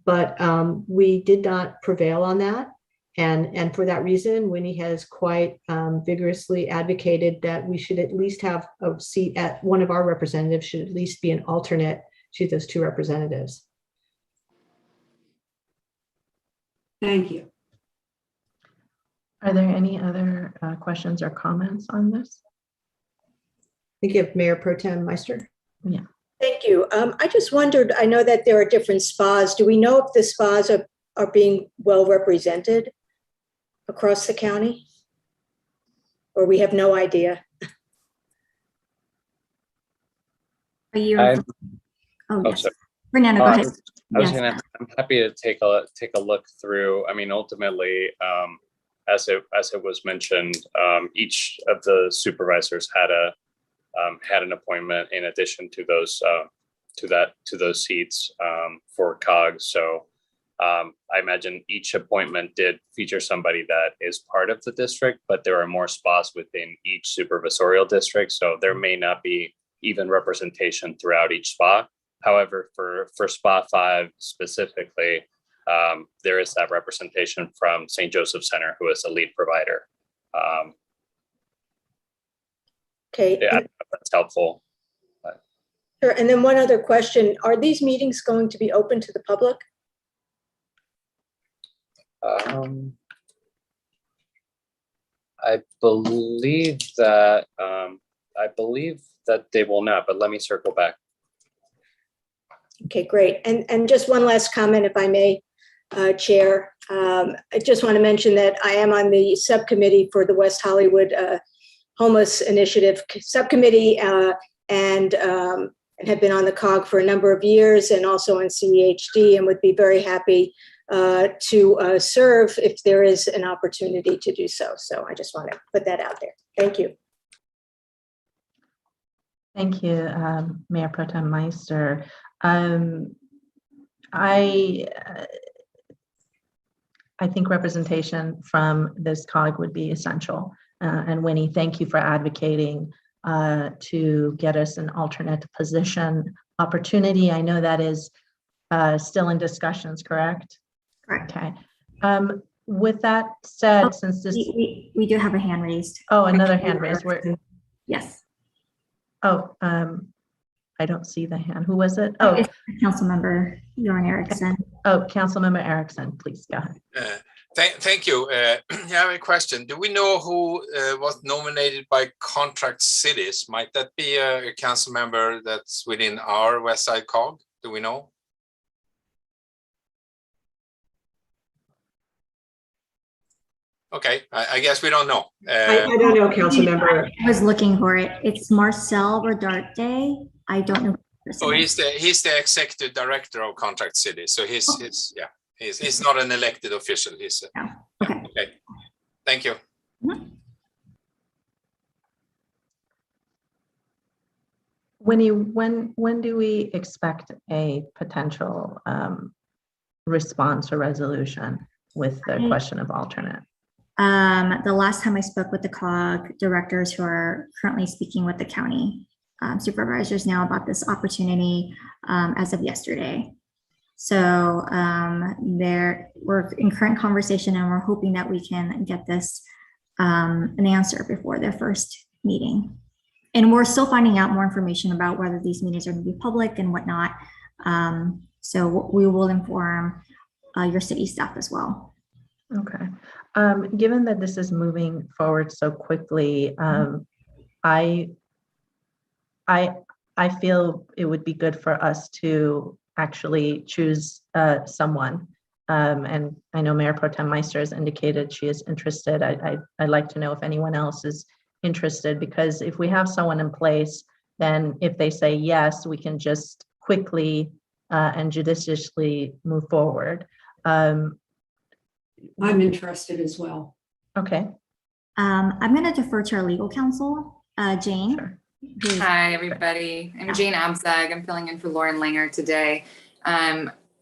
But we did not prevail on that. And for that reason, Winnie has quite vigorously advocated that we should at least have a seat at one of our representatives should at least be an alternate to those 2 representatives. Thank you. Are there any other questions or comments on this? I think you have Mayor Pro Tem Meister. Yeah. Thank you. I just wondered, I know that there are different spas. Do we know if the spas are being well represented across the county? Or we have no idea? Are you? I'm- Oh, Oh, yes. sorry. Fernando, go ahead. Yes. I'm happy to take a look through. I mean, ultimately, as it was mentioned, each of the supervisors had an appointment in addition to those to those seats for COG. So I imagine each appointment did feature somebody that is part of the district, but there are more spots within each supervisorial district. So there may not be even representation throughout each spot. However, for SPA 5 specifically, there is that representation from St. Joseph Center, who is the lead provider. Okay. Yeah, that's helpful. Sure. And then one other question, are these meetings going to be open to the public? I believe that they will not, but let me circle back. Okay, great. And just one last comment, if I may, Chair. I just want to mention that I am on the subcommittee for the West Hollywood Homeless Initiative Subcommittee and have been on the COG for a number of years and also on CEHD, and would be very happy to serve if there is an opportunity to do so. So I just want to put that out there. Thank you. Thank you, Mayor Pro Tem Meister. I think representation from this COG would be essential. And Winnie, thank you for advocating to get us an alternate position opportunity. I know that is still in discussions, correct? Correct. Okay. With that said, since this... We do have a hand raised. Oh, another hand raised. Yes. Oh, I don't see the hand. Who was it? Oh, Councilmember Bjorn Erickson. Oh, Councilmember Erickson, please go ahead. Thank you. I have a question. Do we know who was nominated by contract cities? Might that be a council member that's within our West Side COG? Do we know? Okay, I guess we don't know. I don't know, council member. I was looking for it. It's Marcel Rodarte. I don't know. Oh, he's the executive director of Contract City. So he's not an elected official. He's okay. Thank you. Winnie, when do we expect a potential response or resolution with the question of alternate? The last time I spoke with the COG directors who are currently speaking with the county supervisors now about this opportunity as of yesterday. So we're in current conversation and we're hoping that we can get this an answer before their first meeting. And we're still finding out more information about whether these meetings are going to be public and whatnot. So we will inform your city staff as well. Okay. Given that this is moving forward so quickly, I feel it would be good for us to actually choose someone. And I know Mayor Pro Tem Meister has indicated she is interested. I'd like to know if anyone else is interested, because if we have someone in place, then if they say yes, we can just quickly and judiciously move forward. I'm interested as well. Okay. I'm going to defer to our legal counsel, Jane. Sure. Hi, everybody. I'm Jane Abzag. I'm filling in for Lauren Langer today.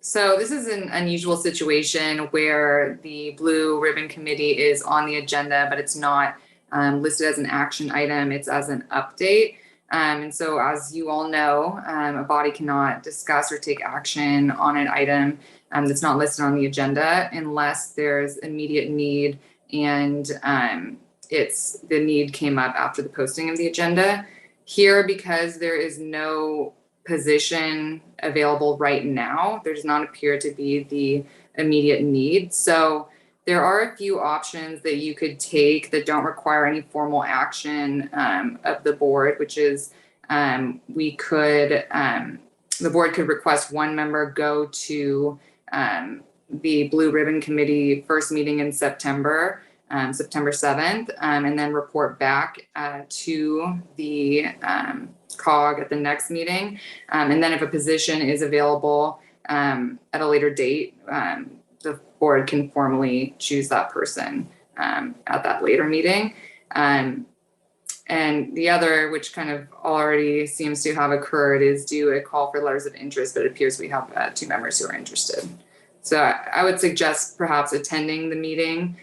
So this is an unusual situation where the Blue Ribbon Committee is on the agenda, but it's not listed as an action item. It's as an update. And so as you all know, a body cannot discuss or take action on an item that's not listed on the agenda unless there's immediate need and the need came up after the posting of the agenda. Here, because there is no position available right now, there does not appear to be the immediate need. So there are a few options that you could take that don't require any formal action of the board, which is we could, the board could request one member go to the Blue Ribbon Committee first meeting in September, September 7th, and then report back to the COG at the next meeting. And then if a position is available at a later date, the board can formally choose that person at that later meeting. And the other, which kind of already seems to have occurred, is do a call for letters of interest, but it appears we have 2 members who are interested. So I would suggest perhaps attending the meeting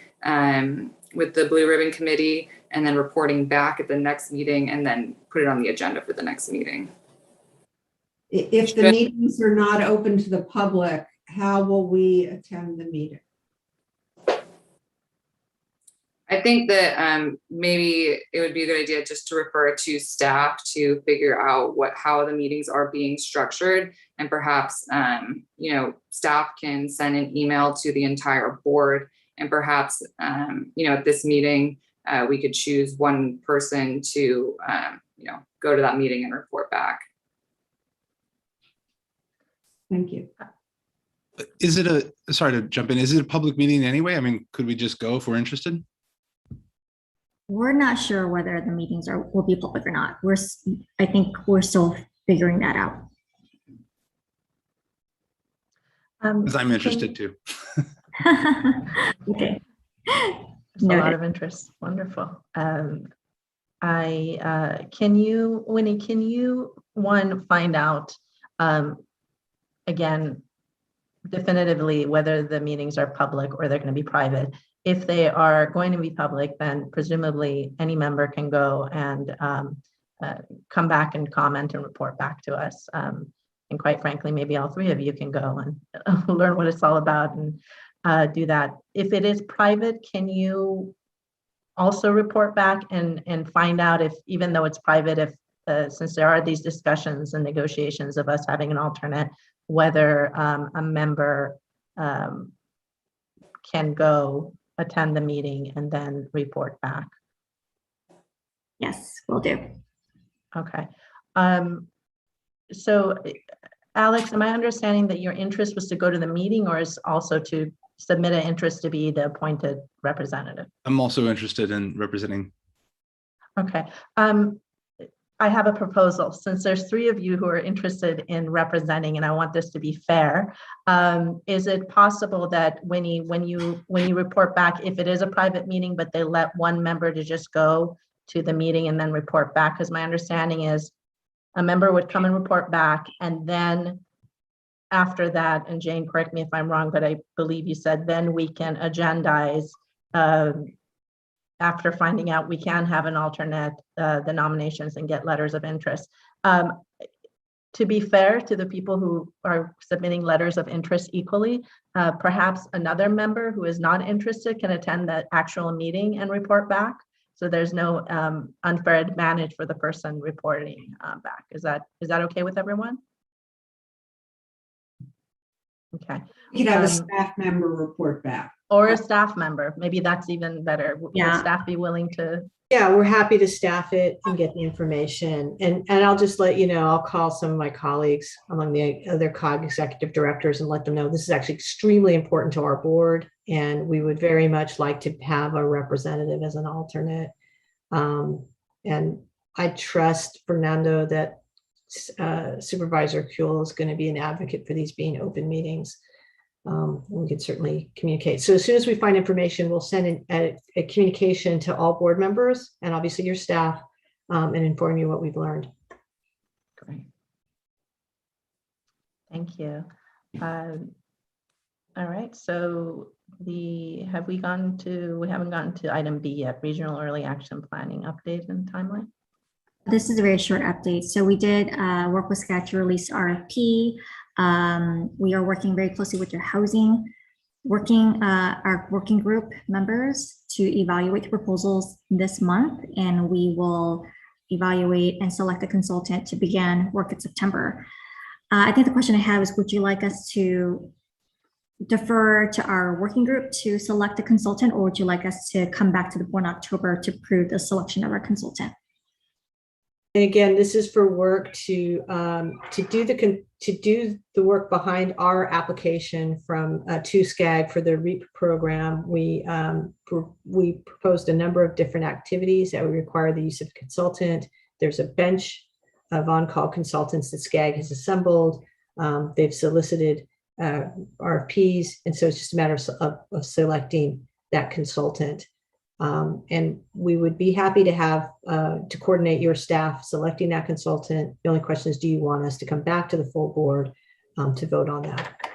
with the Blue Ribbon Committee and then reporting back at the next meeting and then put it on the agenda for the next meeting. If the meetings are not open to the public, how will we attend the meeting? I think that maybe it would be a good idea just to refer to staff to figure out how the meetings are being structured, and perhaps you know, staff can send an email to the entire board, and perhaps you know, at this meeting we could choose one person to you know, go to that meeting and report back. Thank you. Is it sorry to jump in, is it a public meeting anyway? I mean, could we just go if we're interested? We're not sure whether the meetings will be public or not. I think we're still figuring that out. Because I'm interested too. Okay. There's a lot of interest. Wonderful. Can you, Winnie, can you find out again definitively whether the meetings are public or they're going to be private? If they are going to be public, then presumably any member can go and come back and comment and report back to us. And quite frankly, maybe all 3 of you can go and learn what it's all about and do that. If it is private, can you also report back and find out if, even though it's private, if since there are these discussions and negotiations of us having an alternate, whether a member can go attend the meeting and then report back? Yes, will do. Okay. So Alex, am I understanding that your interest was to go to the meeting, or is also to submit an interest to be the appointed representative? I'm also interested in representing. Okay. I have a proposal. Since there's 3 of you who are interested in representing, and I want this to be fair, is it possible that when you report back, if it is a private meeting, but they let one member to just go to the meeting and then report back? Because my understanding is a member would come and report back, and then after that, and Jane, correct me if I'm wrong, but I believe you said then we can agendize after finding out we can have an alternate, the nominations and get letters of interest. To be fair to the people who are submitting letters of interest equally, perhaps another member who is not interested can attend the actual meeting and report back. So there's no unfair advantage for the person reporting back. Is that okay with everyone? Okay. You could have a staff member report back. Or a staff member, maybe that's even better. Yeah. Would staff be willing to? Yeah, we're happy to staff it and get the information. And I'll just let you know, I'll call some of my colleagues among the other COG executive directors and let them know this is actually extremely important to our board. And we would very much like to have a representative as an alternate. And I trust, Fernando, that Supervisor Kuehl is going to be an advocate for these being open meetings. We can certainly communicate. So as soon as we find information, we'll send a communication to all board members and obviously your staff and inform you what we've learned. Great. Thank you. All right, so we haven't gotten to item B yet, regional early action planning update and timeline. This is a very short update. So we did work with SCAT to release RFP. We are working very closely with your housing, our working group members to evaluate the proposals this month, and we will evaluate and select a consultant to begin work in September. I think the question I have is, would you like us to defer to our working group to select a consultant, or would you like us to come back to the board in October to approve the selection of our consultant? And again, this is for work to do the work behind our application from to SCAG for the REAP program. We proposed a number of different activities that would require the use of a consultant. There's a bench of on-call consultants that SCAG has assembled. They've solicited RFPs, and so it's just a matter of selecting that consultant. And we would be happy to have to coordinate your staff selecting that consultant. The only question is, do you want us to come back to the full board to vote on that?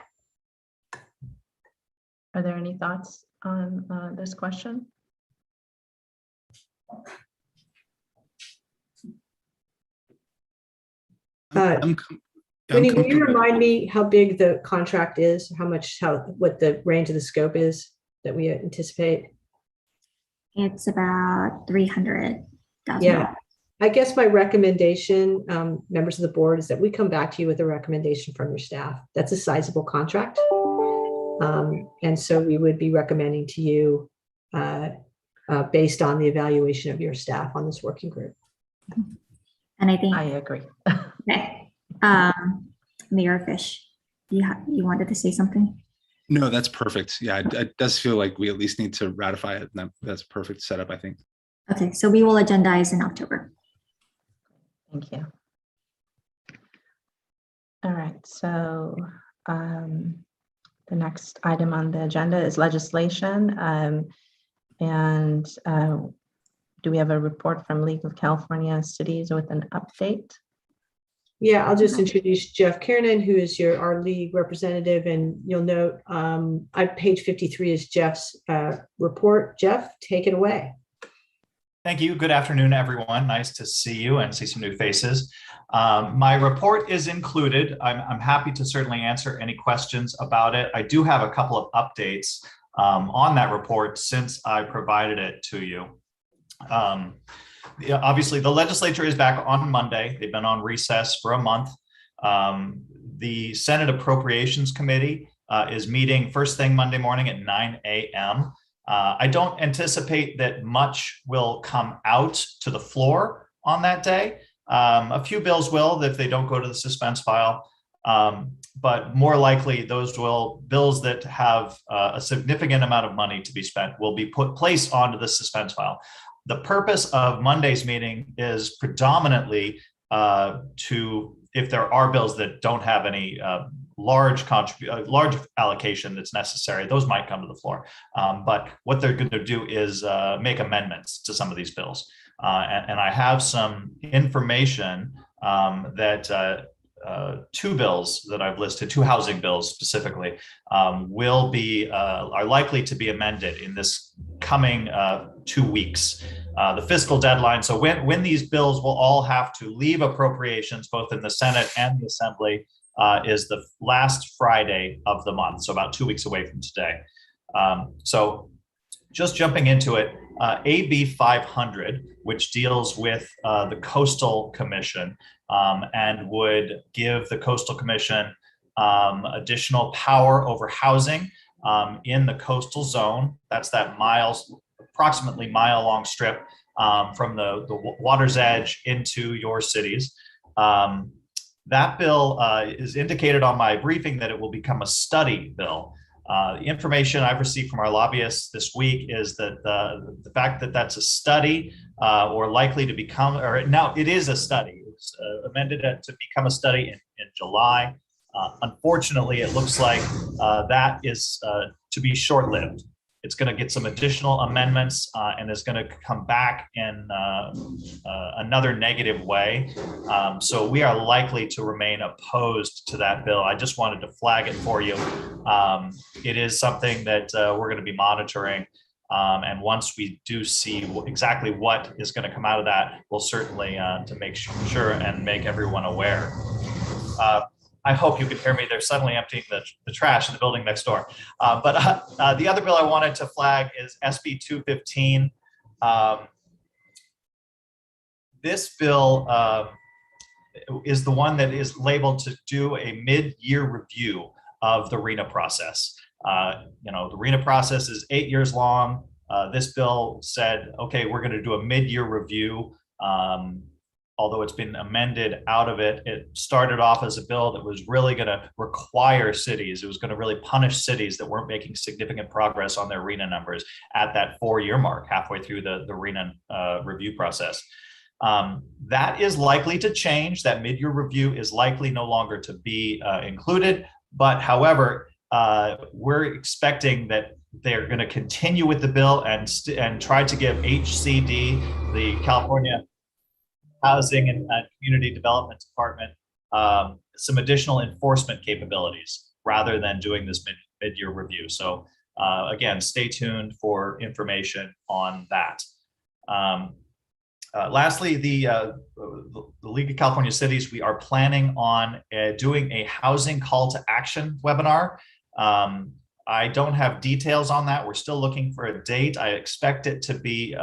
Are there any thoughts on this question? Winnie, will you remind me how big the contract is, what the range of the scope is that we anticipate? It's about 300,000. Yeah, I guess my recommendation, members of the board, is that we come back to you with a recommendation from your staff. That's a sizable contract. And so we would be recommending to you based on the evaluation of your staff on this working group. And I think I agree. Okay. Mayor Fish, you wanted to say something? No, that's perfect. Yeah, it does feel like we at least need to ratify it. That's a perfect setup, I think. Okay, so we will agendize in October. Thank you. All right, so the next item on the agenda is legislation. Do we have a report from League of California Cities with an update? Yeah, I'll just introduce Jeff Kiernan, who is our league representative, and you'll note page 53 is Jeff's report. Jeff, take it away. Thank you. Good afternoon, everyone. Nice to see you and see some new faces. My report is included. I'm happy to certainly answer any questions about it. I do have a couple of updates on that report since I provided it to you. Obviously, the legislature is back on Monday. They've been on recess for a month. The Senate Appropriations Committee is meeting first thing Monday morning at 9 a.m. I don't anticipate that much will come out to the floor on that day. A few bills will if they don't go to the suspense file, but more likely those bills that have a significant amount of money to be spent will be placed onto the suspense file. The purpose of Monday's meeting is predominantly if there are bills that don't have any large allocation that's necessary, those might come to the floor. But what they're going to do is make amendments to some of these bills. And I have some information that two bills that I've listed, two housing bills specifically, are likely to be amended in this coming 2 weeks. The fiscal deadline, so when these bills will all have to leave appropriations, both in the Senate and the Assembly, is the last Friday of the month, so about 2 weeks away from today. So just jumping into it, AB 500, which deals with the Coastal Commission and would give the Coastal Commission additional power over housing in the coastal zone. That's that approximately mile-long strip from the water's edge into your cities. That bill is indicated on my briefing that it will become a study bill. The information I've received from our lobbyists this week is that the fact that that's a study or likely to become, or now it is a study. It's amended to become a study in July. Unfortunately, it looks like that is to be short-lived. It's going to get some additional amendments and is going to come back in another negative way. So we are likely to remain opposed to that bill. I just wanted to flag it for you. It is something that we're going to be monitoring. And once we do see exactly what is going to come out of that, we'll certainly to make sure and make everyone aware. I hope you can hear me. They're suddenly emptying the trash in the building next door. But the other bill I wanted to flag is SB 215. This bill is the one that is labeled to do a mid-year review of the RENA process. The RENA process is 8 years long. This bill said, okay, we're going to do a mid-year review. although it's been amended out of it, it started off as a bill that was really going to require cities. It was going to really punish cities that weren't making significant progress on their RENA numbers at that 4-year mark, halfway through the RENA review process. That is likely to change. That mid-year review is likely no longer to be included. But however, we're expecting that they're going to continue with the bill and try to give HCD, the California Housing and Community Development Department, some additional enforcement capabilities rather than doing this mid-year review. So again, stay tuned for information on that. Lastly, the League of California Cities, we are planning on doing a housing call to action webinar. I don't have details on that. We're still looking for a date. I expect it to be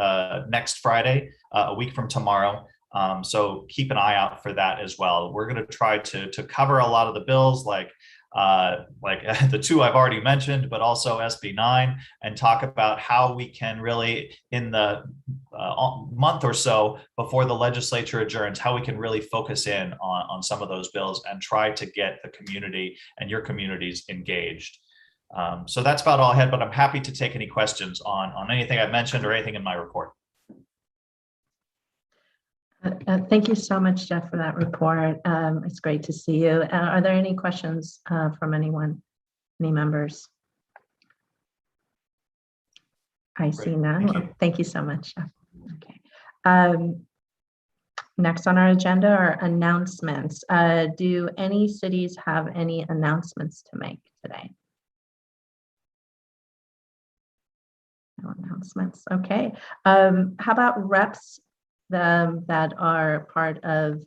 next Friday, a week from tomorrow. So keep an eye out for that as well. We're going to try to cover a lot of the bills like the two I've already mentioned, but also SB 9, and talk about how we can really, in the month or so before the legislature adjourns, how we can really focus in on some of those bills and try to get the community and your communities engaged. So that's about all I had, but I'm happy to take any questions on anything I've mentioned or anything in my report. Thank you so much, Jeff, for that report. It's great to see you. Are there any questions from anyone, any members? I see none. Thank you so much, Jeff. Okay. Next on our agenda are announcements. Do any cities have any announcements to make today? No announcements. Okay. How about reps that are part of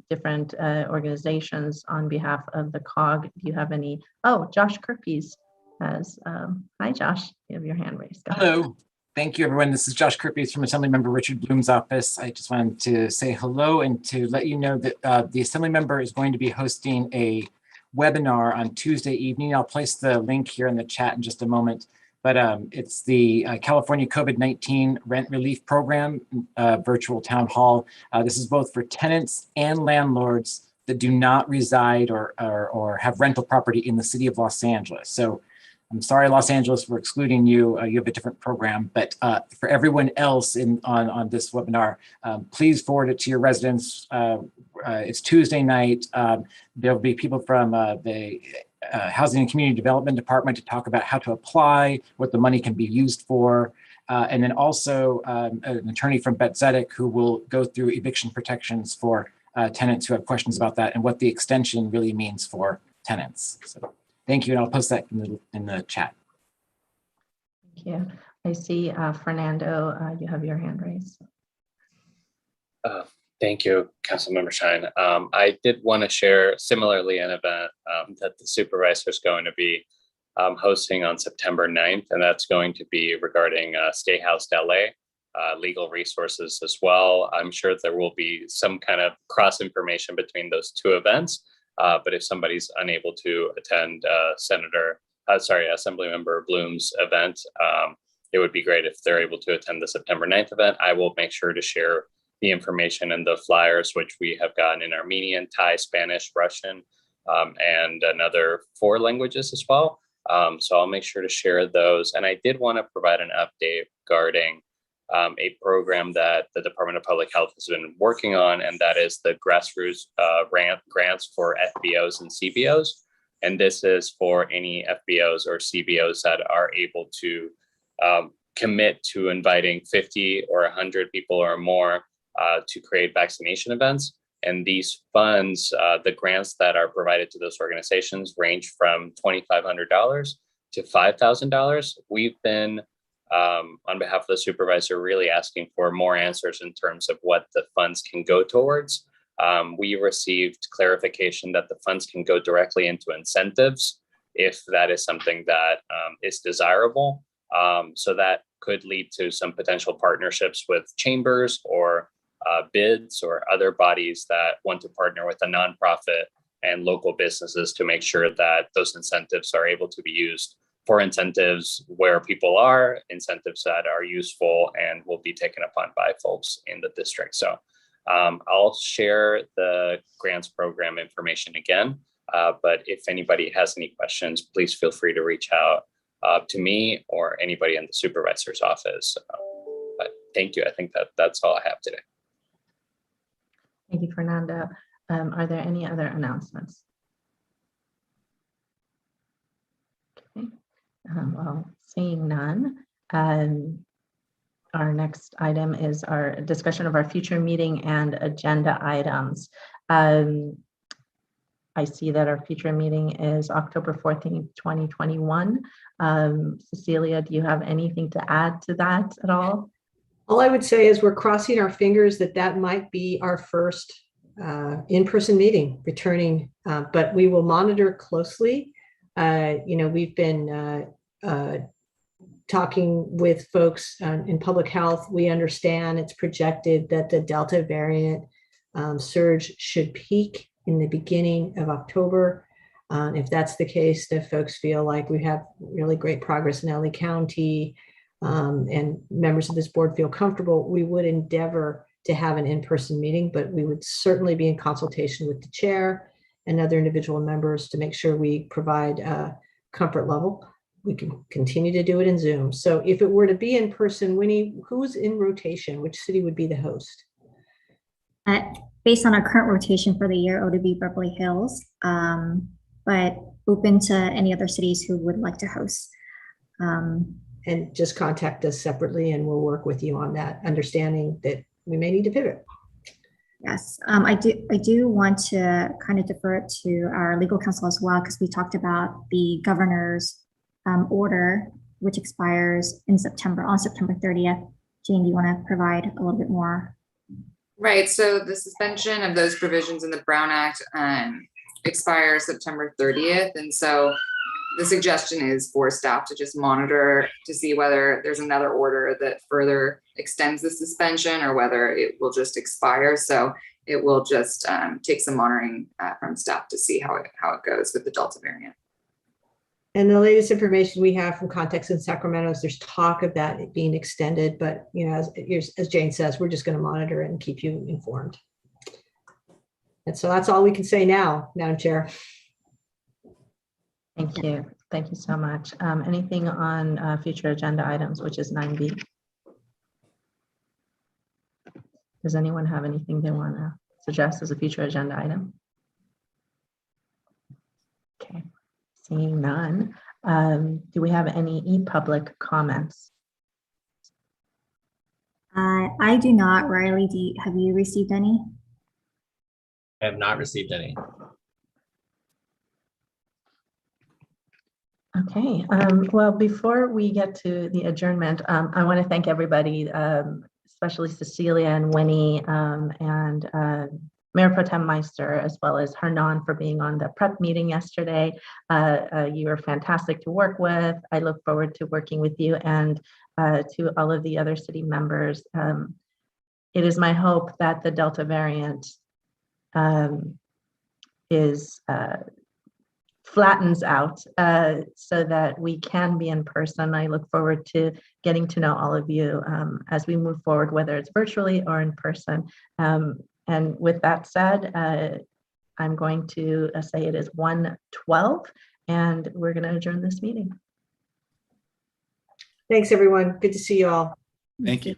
different organizations on behalf of the COG? Do you have any? Oh, Josh Kirpies has. Hi, Josh. You have your hand raised. Go ahead. Hello. Thank you, everyone. This is Josh Kirpies from Assemblymember Richard Bloom's office. I just wanted to say hello and to let you know that the Assemblymember is going to be hosting a webinar on Tuesday evening. I'll place the link here in the chat in just a moment. But it's the California COVID-19 Rent Relief Program virtual town hall. This is both for tenants and landlords that do not reside or have rental property in the city of Los Angeles. So I'm sorry, Los Angeles, we're excluding you. You have a different program, but for everyone else on this webinar, please forward it to your residents. It's Tuesday night. There'll be people from the Housing and Community Development Department to talk about how to apply, what the money can be used for, and then also an attorney from Betzedek who will go through eviction protections for tenants who have questions about that and what the extension really means for tenants. So thank you, and I'll post that in the chat. Thank you. I see Fernando, you have your hand raised. Thank you, Councilmember Shine. I did want to share similarly an event that the supervisor is going to be hosting on September 9th, and that's going to be regarding Stay Housed LA, legal resources as well. I'm sure there will be some kind of cross information between those two events, but if somebody's unable to attend Assemblymember Bloom's event, it would be great if they're able to attend the September 9th event. I will make sure to share the information and the flyers, which we have gotten in Armenian, Thai, Spanish, Russian, and another 4 languages as well. So I'll make sure to share those. And I did want to provide an update regarding a program that the Department of Public Health has been working on, and that is the grassroots grants for FBOs and CBOs. And this is for any FBOs or CBOs that are able to commit to inviting 50 or 100 people or more to create vaccination events. And these funds, the grants that are provided to those organizations range from $2,500 to $5,000. We've been, on behalf of the supervisor, really asking for more answers in terms of what the funds can go towards. We received clarification that the funds can go directly into incentives if that is something that is desirable. So that could lead to some potential partnerships with chambers or bids or other bodies that want to partner with a nonprofit and local businesses to make sure that those incentives are able to be used for incentives where people are, incentives that are useful and will be taken upon by folks in the district. So I'll share the grants program information again, but if anybody has any questions, please feel free to reach out to me or anybody in the supervisor's office. But thank you. I think that's all I have today. Thank you, Fernando. Are there any other announcements? Okay. Well, seeing none, our next item is our discussion of our future meeting and agenda items. I see that our future meeting is October 14th, 2021. Cecilia, do you have anything to add to that at all? All I would say is we're crossing our fingers that might be our first in-person meeting returning, but we will monitor closely. We've been talking with folks in public health. We understand it's projected that the Delta variant surge should peak in the beginning of October. If that's the case, if folks feel like we have really great progress in LA County and members of this board feel comfortable, we would endeavor to have an in-person meeting, but we would certainly be in consultation with the chair and other individual members to make sure we provide a comfort level. We can continue to do it in Zoom. So if it were to be in person, Winnie, who's in rotation? Which city would be the host? Based on our current rotation for the year, it would be Beverly Hills, but open to any other cities who would like to host. And just contact us separately and we'll work with you on that, understanding that we may need to pivot. Yes, I do want to kind of defer it to our legal counsel as well, because we talked about the governor's order, which expires in September, on September 30th. Jane, do you want to provide a little bit more? Right, so the suspension of those provisions in the Brown Act expires September 30th. And so the suggestion is for staff to just monitor to see whether there's another order that further extends the suspension or whether it will just expire. So it will just take some monitoring from staff to see how it goes with the Delta variant. And the latest information we have from Context in Sacramento is there's talk of that being extended, but as Jane says, we're just going to monitor it and keep you informed. And so that's all we can say now, Madam Chair. Thank you. Thank you so much. Anything on future agenda items, which is 9B? Does anyone have anything they want to suggest as a future agenda item? Okay, seeing none. Do we have any e-public comments? I do not. Riley, have you received any? I have not received any. Okay, well, before we get to the adjournment, I want to thank everybody, especially Cecilia and Winnie and Mayor Pro Tem Meister, as well as Hernan for being on the prep meeting yesterday. You are fantastic to work with. I look forward to working with you and to all of the other city members. It is my hope that the Delta variant flattens out so that we can be in person. I look forward to getting to know all of you as we move forward, whether it's virtually or in person. And with that said, I'm going to say it is 1:12 and we're going to adjourn this meeting. Thanks, everyone. Good to see you all. Thank you.